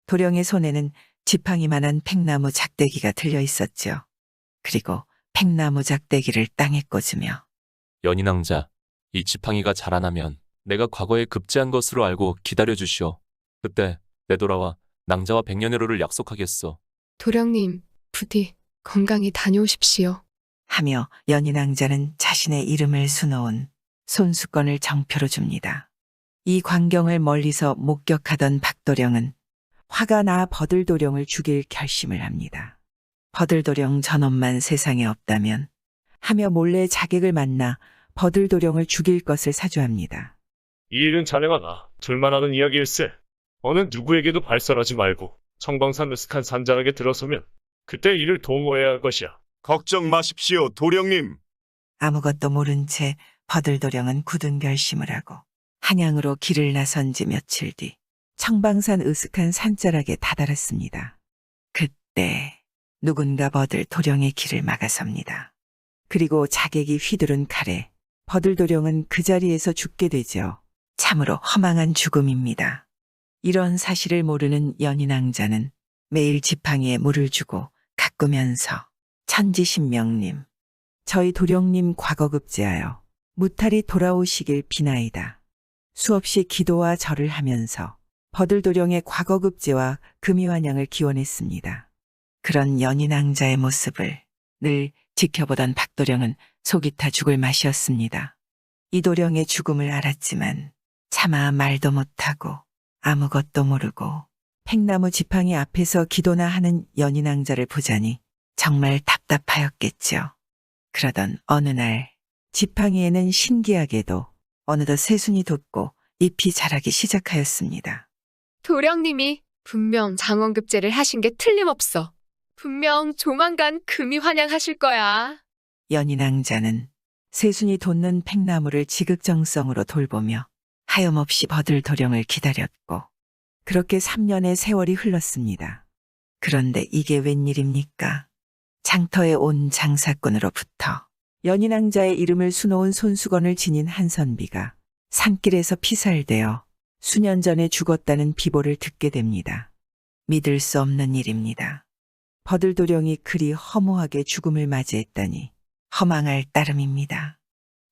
도령의 손에는 지팡이만한 팽나무 작대기가 들려 있었죠. 그리고 팽나무 작대기를 땅에 꽂으며 연인왕자, 이 지팡이가 자라나면 내가 과거에 급제한 것으로 알고 기다려 주시오. 그때 되돌아와 낭자와 백년해로를 약속하겠소. 도령님, 부디 건강히 다녀오십시오. 하며 연인왕자는 자신의 이름을 수놓은 손수건을 정표로 줍니다. 이 광경을 멀리서 목격하던 박도령은 화가 나 버들도령을 죽일 결심을 합니다. 버들도령 저놈만 세상에 없다면 하며 몰래 자객을 만나 버들도령을 죽일 것을 사주합니다. 이 일은 자네가 나 둘만 아는 이야기일세. 어느 누구에게도 발설하지 말고 청방산 으슥한 산자락에 들어서면 그때 이를 도모해야 할 것이야. 걱정 마십시오, 도령님. 아무것도 모른 채 버들도령은 굳은 결심을 하고 한양으로 길을 나선 지 며칠 뒤 청방산 으슥한 산자락에 다다랐습니다. 그때 누군가 버들도령의 길을 막아섭니다. 그리고 자객이 휘두른 칼에 버들도령은 그 자리에서 죽게 되죠. 참으로 허망한 죽음입니다. 이런 사실을 모르는 연인왕자는 매일 지팡이에 물을 주고 가꾸면서 천지신명님, 저희 도령님 과거급제하여 무탈이 돌아오시길 비나이다. 수없이 기도와 절을 하면서 버들도령의 과거급제와 금이환영을 기원했습니다. 그런 연인왕자의 모습을 늘 지켜보던 박도령은 속이 타 죽을 맛이었습니다. 이도령의 죽음을 알았지만 차마 말도 못하고 아무것도 모르고 팽나무 지팡이 앞에서 기도나 하는 연인왕자를 보자니 정말 답답하였겠죠. 그러던 어느 날 지팡이에는 신기하게도 어느덧 새순이 돋고 잎이 자라기 시작하였습니다. 도령님이 분명 장원급제를 하신 게 틀림없어. 분명 조만간 금이 환영하실 거야. 연인왕자는 새순이 돋는 팽나무를 지극정성으로 돌보며 하염없이 버들도령을 기다렸고 그렇게 3년의 세월이 흘렀습니다. 그런데 이게 웬일입니까? 장터에 온 장사꾼으로부터 연인왕자의 이름을 수놓은 손수건을 지닌 한선비가 산길에서 피살되어 수년 전에 죽었다는 비보를 듣게 됩니다. 믿을 수 없는 일입니다. 버들도령이 그리 허무하게 죽음을 맞이했다니 허망할 따름입니다.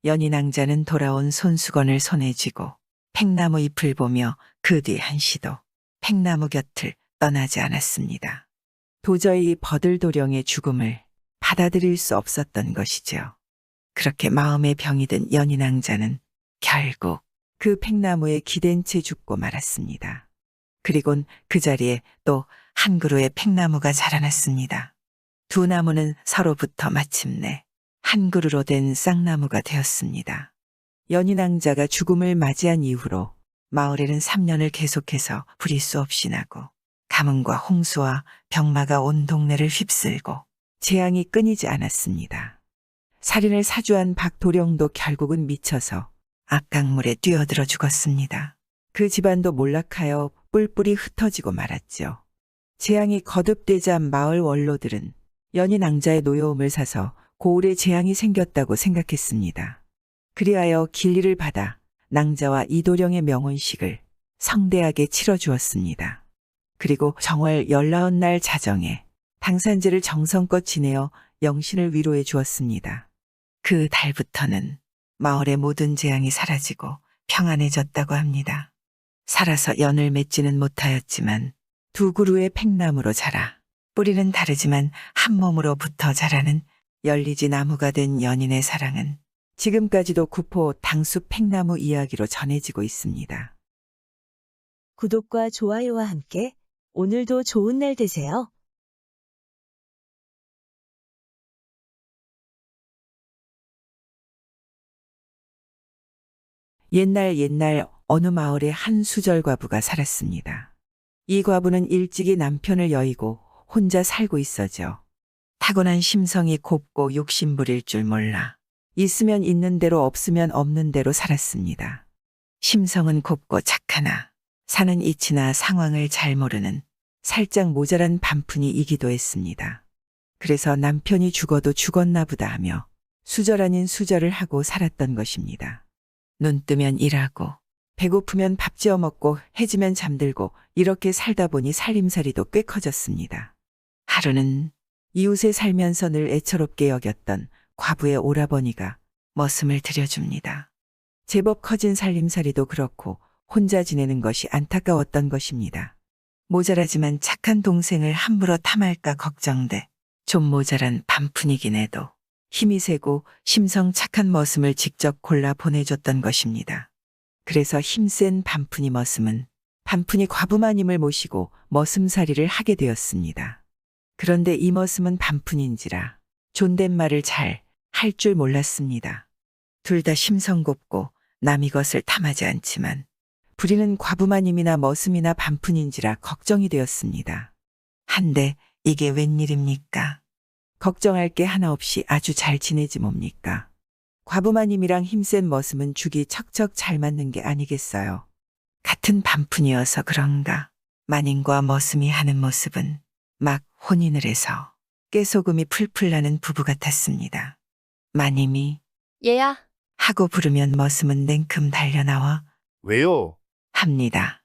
연인왕자는 돌아온 손수건을 손에 쥐고 팽나무 잎을 보며 그 뒤 한시도 팽나무 곁을 떠나지 않았습니다. 도저히 버들도령의 죽음을 받아들일 수 없었던 것이죠. 그렇게 마음에 병이 든 연인왕자는 결국 그 팽나무에 기댄 채 죽고 말았습니다. 그리곤 그 자리에 또 한 그루의 팽나무가 자라났습니다. 두 나무는 서로부터 마침내 한 그루로 된 쌍나무가 되었습니다. 연인왕자가 죽음을 맞이한 이후로 마을에는 3년을 계속해서 불이 수없이 나고 가뭄과 홍수와 병마가 온 동네를 휩쓸고 재앙이 끊이지 않았습니다. 살인을 사주한 박도령도 결국은 미쳐서 악강물에 뛰어들어 죽었습니다. 그 집안도 몰락하여 뿔뿔이 흩어지고 말았죠. 재앙이 거듭되자 마을 원로들은 연인왕자의 노여움을 사서 고을에 재앙이 생겼다고 생각했습니다. 그리하여 길리를 받아 낭자와 이도령의 명혼식을 성대하게 치러주었습니다. 그리고 정월 19날 자정에 당산제를 정성껏 지내어 영신을 위로해 주었습니다. 그 달부터는 마을의 모든 재앙이 사라지고 평안해졌다고 합니다. 살아서 연을 맺지는 못하였지만 두 그루의 팽나무로 자라 뿌리는 다르지만 한 몸으로 붙어 자라는 열리지 나무가 된 연인의 사랑은 지금까지도 구포 당수 팽나무 이야기로 전해지고 있습니다. 구독과 좋아요와 함께 오늘도 좋은 날 되세요. 옛날 어느 마을에 한 수절 과부가 살았습니다. 이 과부는 일찍이 남편을 여의고 혼자 살고 있어죠. 타고난 심성이 곱고 욕심부릴 줄 몰라 있으면 있는 대로 없으면 없는 대로 살았습니다. 심성은 곱고 착하나 사는 이치나 상황을 잘 모르는 살짝 모자란 반푼이이기도 했습니다. 그래서 남편이 죽어도 죽었나 보다 하며 수절 아닌 수절을 하고 살았던 것입니다. 눈 뜨면 일하고 배고프면 밥 지어 먹고 해지면 잠들고 이렇게 살다 보니 살림살이도 꽤 커졌습니다. 하루는 이웃에 살면서 늘 애처롭게 여겼던 과부의 오라버니가 머슴을 들여줍니다. 제법 커진 살림살이도 그렇고 혼자 지내는 것이 안타까웠던 것입니다. 모자라지만 착한 동생을 함부로 탐할까 걱정돼 좀 모자란 반푼이긴 해도 힘이 세고 심성 착한 머슴을 직접 골라 보내줬던 것입니다. 그래서 힘센 반푼이 머슴은 반푼이 과부마님을 모시고 머슴살이를 하게 되었습니다. 그런데 이 머슴은 반푼인지라 존댓말을 잘 할 줄 몰랐습니다. 둘 다 심성 곱고 남이 것을 탐하지 않지만 부리는 과부마님이나 머슴이나 반푼인지라 걱정이 되었습니다. 한데 이게 웬일입니까? 걱정할 게 하나 없이 아주 잘 지내지 뭡니까? 과부마님이랑 힘센 머슴은 죽이 척척 잘 맞는 게 아니겠어요. 같은 반푼이어서 그런가 마님과 머슴이 하는 모습은 막 혼인을 해서 깨소금이 풀풀 나는 부부 같았습니다. 마님이 얘야. 하고 부르면 머슴은 냉큼 달려나와 왜요? 합니다.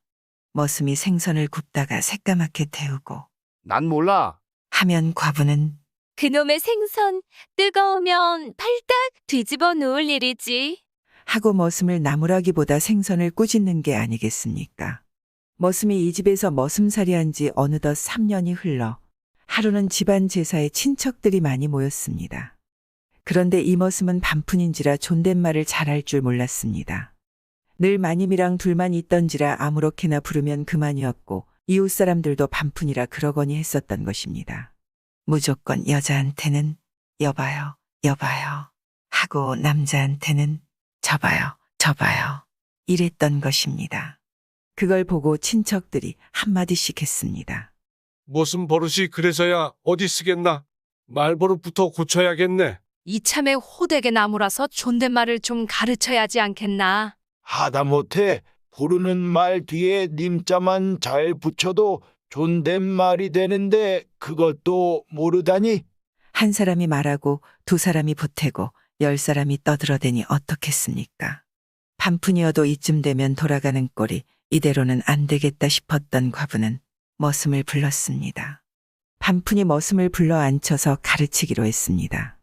머슴이 생선을 굽다가 새까맣게 태우고 난 몰라. 하면 과부는 그놈의 생선 뜨거우면 팔딱 뒤집어 놓을 일이지. 하고 머슴을 나무라기보다 생선을 꾸짖는 게 아니겠습니까? 머슴이 이 집에서 머슴살이한 지 어느덧 3년이 흘러 하루는 집안 제사에 친척들이 많이 모였습니다. 그런데 이 머슴은 반푼인지라 존댓말을 잘할 줄 몰랐습니다. 늘 마님이랑 둘만 있던지라 아무렇게나 부르면 그만이었고 이웃 사람들도 반푼이라 그러거니 했었던 것입니다. 무조건 여자한테는 여봐요, 여봐요 하고 남자한테는 저봐요, 저봐요 이랬던 것입니다. 그걸 보고 친척들이 한마디씩 했습니다. 무슨 버릇이 그래서야 어디 쓰겠나? 말버릇부터 고쳐야겠네. 이참에 호되게 나무라서 존댓말을 좀 가르쳐야지 않겠나. 하다못해 부르는 말 뒤에 님자만 잘 붙여도 존댓말이 되는데 그것도 모르다니. 한 사람이 말하고 두 사람이 보태고 10사람이 떠들어대니 어떻겠습니까? 반푼이어도 이쯤 되면 돌아가는 꼴이 이대로는 안 되겠다 싶었던 과부는 머슴을 불렀습니다. 반푼이 머슴을 불러 앉혀서 가르치기로 했습니다.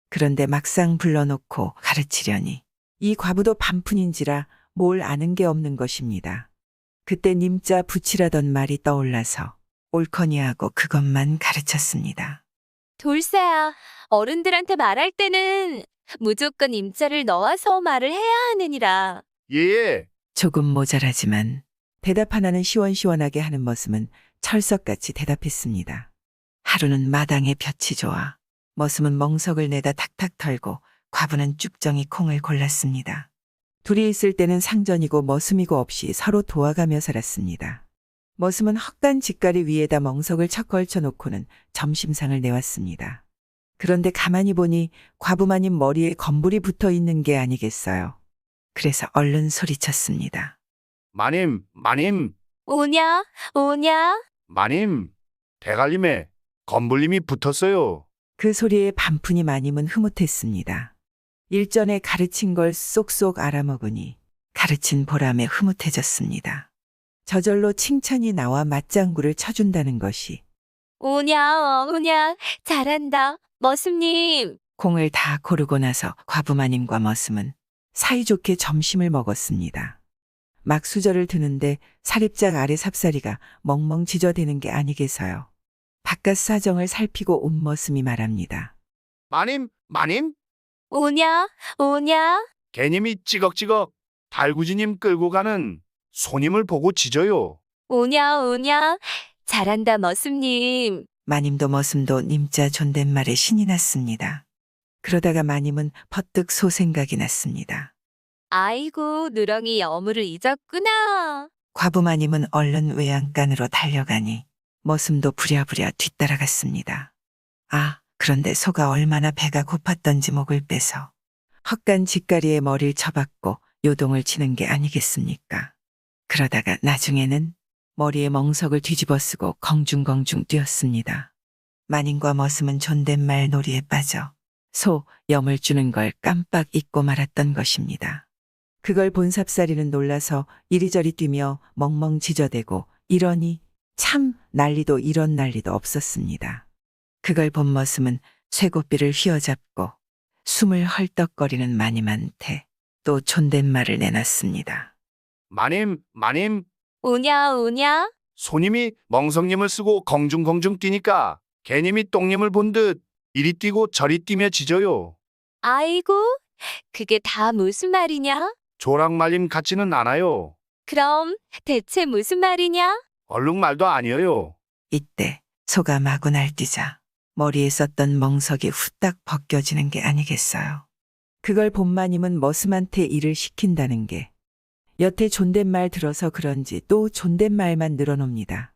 그런데 막상 불러놓고 가르치려니 이 과부도 반푼인지라 뭘 아는 게 없는 것입니다. 그때 님자 붙이라던 말이 떠올라서 옳거니 하고 그것만 가르쳤습니다. 돌쇠야, 어른들한테 말할 때는 무조건 임자를 넣어서 말을 해야 하느니라. 예. 조금 모자라지만 대답 하나는 시원시원하게 하는 머슴은 철석같이 대답했습니다. 하루는 마당에 볕이 좋아 머슴은 멍석을 내다 탁탁 털고 과부는 쭉정이 콩을 골랐습니다. 둘이 있을 때는 상전이고 머슴이고 없이 서로 도와가며 살았습니다. 머슴은 헛간 직가리 위에다 멍석을 척 걸쳐놓고는 점심상을 내왔습니다. 그런데 가만히 보니 과부마님 머리에 검불이 붙어 있는 게 아니겠어요. 그래서 얼른 소리쳤습니다. 마님, 오냐, 오냐? 마님, 대갈림에 건불님이 붙었어요. 그 소리에 반푼이 마님은 흐뭇했습니다. 일전에 가르친 걸 쏙쏙 알아먹으니 가르친 보람에 흐뭇해졌습니다. 저절로 칭찬이 나와 맞장구를 쳐준다는 것이 오냐, 오냐? 잘한다, 머슴님. 콩을 다 고르고 나서 과부마님과 머슴은 사이좋게 점심을 먹었습니다. 막 수저를 드는데 사립장 아래 삽사리가 멍멍 지저대는 게 아니겠어요. 바깥 사정을 살피고 온 머슴이 말합니다. 마님, 오냐, 오냐? 개님이 찌걱찌걱 달구지님 끌고 가는 손님을 보고 짖어요. 오냐, 오냐? 잘한다, 머슴님. 마님도 머슴도 님자 존댓말에 신이 났습니다. 그러다가 마님은 퍼뜩 소 생각이 났습니다. 아이고, 누렁이 여물을 잊었구나. 과부마님은 얼른 외양간으로 달려가니 머슴도 부랴부랴 뒤따라갔습니다. 아, 그런데 소가 얼마나 배가 고팠던지 목을 빼서 헛간 직가리에 머리를 쳐박고 요동을 치는 게 아니겠습니까? 그러다가 나중에는 머리에 멍석을 뒤집어 쓰고 공중공중 뛰었습니다. 마님과 머슴은 존댓말 놀이에 빠져 소 염을 주는 걸 깜빡 잊고 말았던 것입니다. 그걸 본 삽사리는 놀라서 이리저리 뛰며 멍멍 지저대고 이러니 참 난리도 이런 난리도 없었습니다. 그걸 본 머슴은 쇠고삐를 휘어잡고 숨을 헐떡거리는 마님한테 또 존댓말을 내놨습니다. 마님, 오냐, 오냐? 손님이 멍석님을 쓰고 공중공중 뛰니까 개님이 똥님을 본 듯 이리 뛰고 저리 뛰며 짖어요. 아이고, 그게 다 무슨 말이냐? 조랑말님 같지는 않아요. 그럼 대체 무슨 말이냐? 얼룩말도 아니에요. 이때 소가 마구 날뛰자 머리에 썼던 멍석이 후딱 벗겨지는 게 아니겠어요. 그걸 본 마님은 머슴한테 일을 시킨다는 게 여태 존댓말 들어서 그런지 또 존댓말만 늘어놉니다.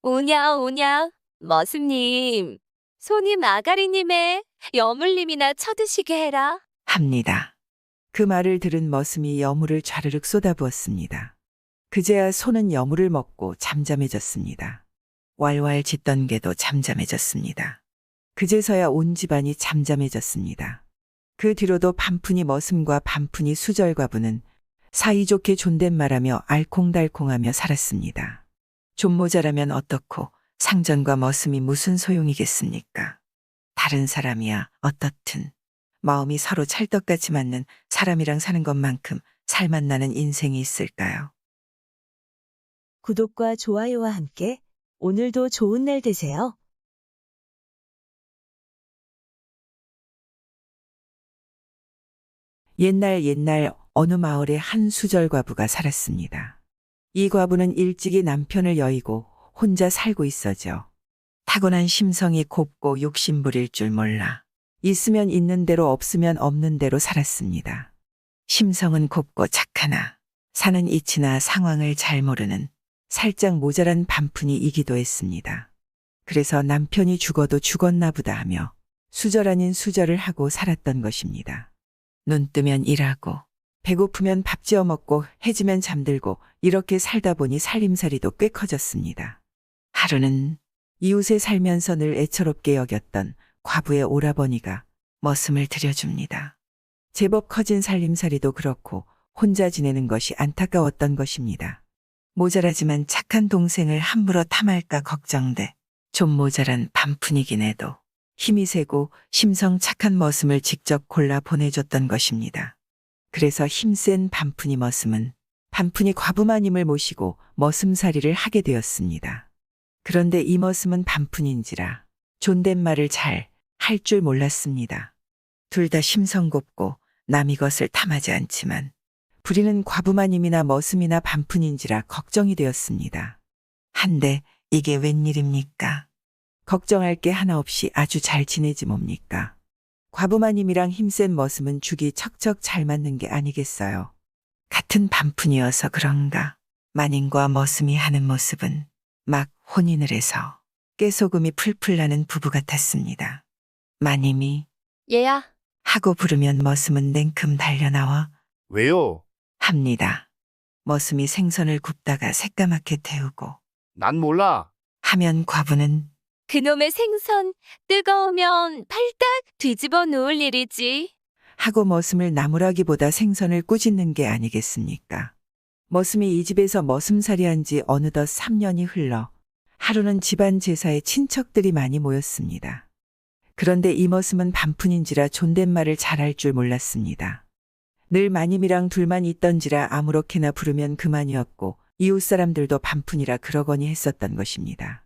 오냐, 오냐? 머슴님, 손님 아가리님의 여물님이나 쳐드시게 해라. 합니다. 그 말을 들은 머슴이 여물을 좌르륵 쏟아부었습니다. 그제야 소는 여물을 먹고 잠잠해졌습니다. 왈왈 짖던 개도 잠잠해졌습니다. 그제서야 온 집안이 잠잠해졌습니다. 그 뒤로도 반푼이 머슴과 반푼이 수절과부는 사이좋게 존댓말하며 알콩달콩하며 살았습니다. 좀 모자라면 어떻고 상전과 머슴이 무슨 소용이겠습니까? 다른 사람이야 어떻든 마음이 서로 찰떡같이 맞는 사람이랑 사는 것만큼 살맛나는 인생이 있을까요? 구독과 좋아요와 함께 오늘도 좋은 날 되세요. 옛날 어느 마을에 한 수절 과부가 살았습니다. 이 과부는 일찍이 남편을 여의고 혼자 살고 있어죠. 타고난 심성이 곱고 욕심부릴 줄 몰라 있으면 있는 대로 없으면 없는 대로 살았습니다. 심성은 곱고 착하나 사는 이치나 상황을 잘 모르는 살짝 모자란 반푼이이기도 했습니다. 그래서 남편이 죽어도 죽었나 보다 하며 수절 아닌 수절을 하고 살았던 것입니다. 눈 뜨면 일하고 배고프면 밥 지어 먹고 해지면 잠들고 이렇게 살다 보니 살림살이도 꽤 커졌습니다. 하루는 이웃에 살면서 늘 애처롭게 여겼던 과부의 오라버니가 머슴을 들여줍니다. 제법 커진 살림살이도 그렇고 혼자 지내는 것이 안타까웠던 것입니다. 모자라지만 착한 동생을 함부로 탐할까 걱정돼 좀 모자란 반푼이긴 해도 힘이 세고 심성 착한 머슴을 직접 골라 보내줬던 것입니다. 그래서 힘센 반푼이 머슴은 반푼이 과부마님을 모시고 머슴살이를 하게 되었습니다. 그런데 이 머슴은 반푼인지라 존댓말을 잘 할 줄 몰랐습니다. 둘 다 심성 곱고 남이 것을 탐하지 않지만 부리는 과부마님이나 머슴이나 반푼인지라 걱정이 되었습니다. 한데 이게 웬일입니까? 걱정할 게 하나 없이 아주 잘 지내지 뭡니까? 과부마님이랑 힘센 머슴은 죽이 척척 잘 맞는 게 아니겠어요. 같은 반푼이어서 그런가 마님과 머슴이 하는 모습은 막 혼인을 해서 깨소금이 풀풀 나는 부부 같았습니다. 마님이 얘야. 하고 부르면 머슴은 냉큼 달려나와 왜요? 합니다. 머슴이 생선을 굽다가 새까맣게 태우고 난 몰라. 하면 과부는 그놈의 생선 뜨거우면 팔딱 뒤집어 놓을 일이지. 하고 머슴을 나무라기보다 생선을 꾸짖는 게 아니겠습니까? 머슴이 이 집에서 머슴살이한 지 어느덧 3년이 흘러 하루는 집안 제사에 친척들이 많이 모였습니다. 그런데 이 머슴은 반푼인지라 존댓말을 잘할 줄 몰랐습니다. 늘 마님이랑 둘만 있던지라 아무렇게나 부르면 그만이었고 이웃 사람들도 반푼이라 그러거니 했었던 것입니다.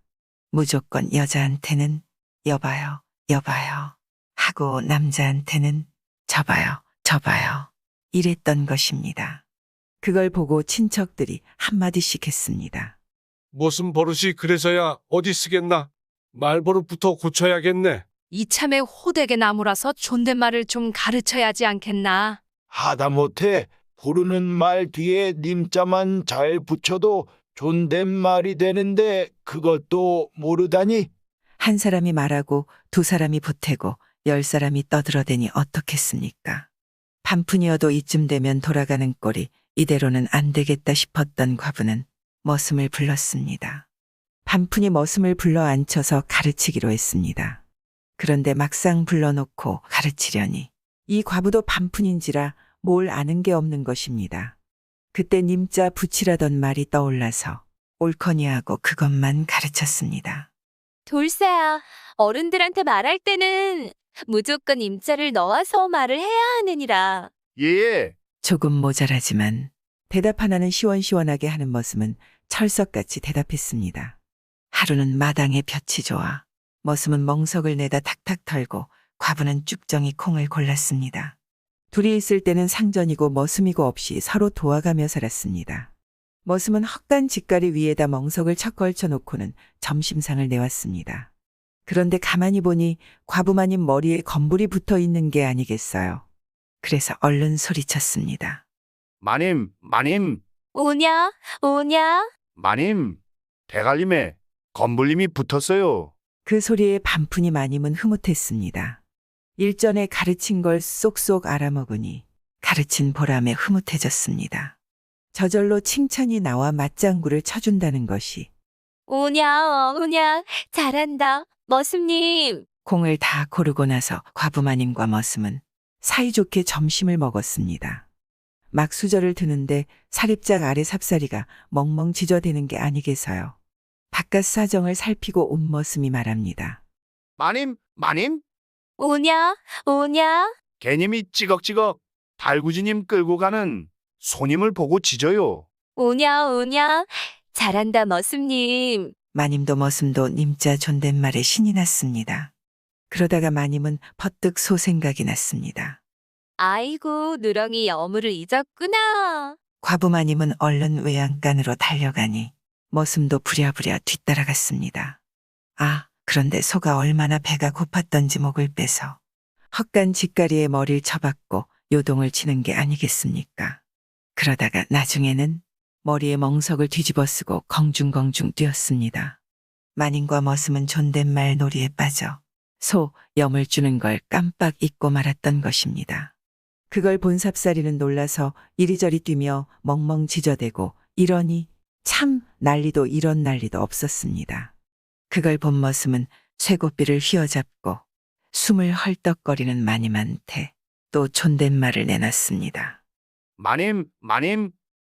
무조건 여자한테는 여봐요, 여봐요 하고 남자한테는 저봐요, 저봐요 이랬던 것입니다. 그걸 보고 친척들이 한마디씩 했습니다. 무슨 버릇이 그래서야 어디 쓰겠나? 말버릇부터 고쳐야겠네. 이참에 호되게 나무라서 존댓말을 좀 가르쳐야지 않겠나. 하다못해 부르는 말 뒤에 님자만 잘 붙여도 존댓말이 되는데 그것도 모르다니. 한 사람이 말하고 두 사람이 보태고 10사람이 떠들어대니 어떻겠습니까? 반푼이어도 이쯤 되면 돌아가는 꼴이 이대로는 안 되겠다 싶었던 과부는 머슴을 불렀습니다. 반푼이 머슴을 불러 앉혀서 가르치기로 했습니다. 그런데 막상 불러놓고 가르치려니 이 과부도 반푼인지라 뭘 아는 게 없는 것입니다. 그때 님자 붙이라던 말이 떠올라서 옳거니 하고 그것만 가르쳤습니다. 돌쇠야, 어른들한테 말할 때는 무조건 임자를 넣어서 말을 해야 하느니라. 예. 조금 모자라지만 대답 하나는 시원시원하게 하는 머슴은 철석같이 대답했습니다. 하루는 마당에 볕이 좋아 머슴은 멍석을 내다 탁탁 털고 과부는 쭉정이 콩을 골랐습니다. 둘이 있을 때는 상전이고 머슴이고 없이 서로 도와가며 살았습니다. 머슴은 헛간 짓가리 위에다 멍석을 척 걸쳐놓고는 점심상을 내왔습니다. 그런데 가만히 보니 과부마님 머리에 건불이 붙어 있는 게 아니겠어요. 그래서 얼른 소리쳤습니다. 마님, 마님, 오냐, 오냐. 마님. 대갈림에 건불님이 붙었어요. 그 소리에 반푼이 마님은 흐뭇했습니다. 일전에 가르친 걸 쏙쏙 알아먹으니 가르친 보람에 흐뭇해졌습니다. 저절로 칭찬이 나와 맞장구를 쳐준다는 것이 오냐, 오냐. 잘한다, 머슴님. 공을 다 고르고 나서 과부마님과 머슴은 사이좋게 점심을 먹었습니다. 막 수저를 드는데 사립작 아래 삽사리가 멍멍 지저대는 게 아니겠어요. 바깥 사정을 살피고 온 머슴이 말합니다. 마님, 마님. 오냐, 오냐. 개님이 찌걱찌걱 달구지님 끌고 가는 손님을 보고 짖어요. 오냐, 오냐. 잘한다, 머슴님. 마님도 머슴도 님자 존댓말에 신이 났습니다. 그러다가 마님은 퍼뜩 소 생각이 났습니다. 아이고, 누렁이 여물을 잊었구나. 과부마님은 얼른 외양간으로 달려가니 머슴도 부랴부랴 뒤따라갔습니다. 아, 그런데 소가 얼마나 배가 고팠던지 목을 빼서 헛간 짓가리에 머리를 쳐박고 요동을 치는 게 아니겠습니까? 그러다가 나중에는 머리에 멍석을 뒤집어 쓰고 공중공중 뛰었습니다. 마님과 머슴은 존댓말 놀이에 빠져 소 염을 주는 걸 깜빡 잊고 말았던 것입니다. 그걸 본 삽살이는 놀라서 이리저리 뛰며 멍멍 지저대고 이러니 참 난리도 이런 난리도 없었습니다. 그걸 본 머슴은 쇠고삐를 휘어잡고 숨을 헐떡거리는 마님한테 또 존댓말을 내놨습니다. 마님,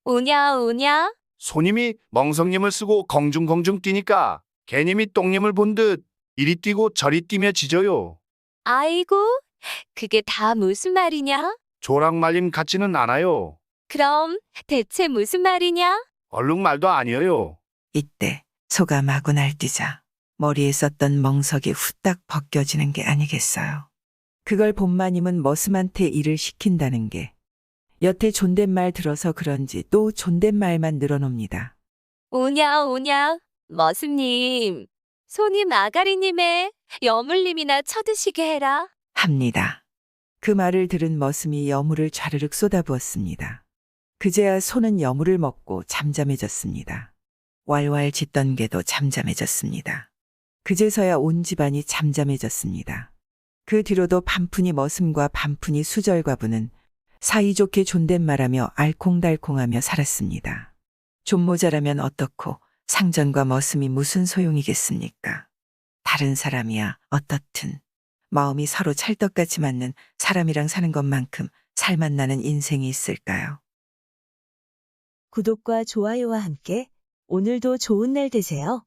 오냐, 오냐? 손님이 멍석님을 쓰고 공중공중 뛰니까 개님이 똥님을 본 듯 이리 뛰고 저리 뛰며 짖어요. 아이고, 그게 다 무슨 말이냐? 조랑말림 같지는 않아요. 그럼 대체 무슨 말이냐? 얼룩말도 아니에요. 이때 소가 마구 날뛰자 머리에 썼던 멍석이 후딱 벗겨지는 게 아니겠어요. 그걸 본 마님은 머슴한테 일을 시킨다는 게 여태 존댓말 들어서 그런지 또 존댓말만 늘어놉니다. 오냐, 오냐? 머슴님, 손님 아가리님의 여물님이나 쳐드시게 해라. 합니다. 그 말을 들은 머슴이 여물을 좌르륵 쏟아부었습니다. 그제야 소는 여물을 먹고 잠잠해졌습니다. 왈왈 짖던 개도 잠잠해졌습니다. 그제서야 온 집안이 잠잠해졌습니다. 그 뒤로도 반푼이 머슴과 반푼이 수절과부는 사이좋게 존댓말하며 알콩달콩하며 살았습니다. 좀 모자라면 어떻고 상전과 머슴이 무슨 소용이겠습니까? 다른 사람이야 어떻든 마음이 서로 찰떡같이 맞는 사람이랑 사는 것만큼 살맛 나는 인생이 있을까요? 구독과 좋아요와 함께 오늘도 좋은 날 되세요.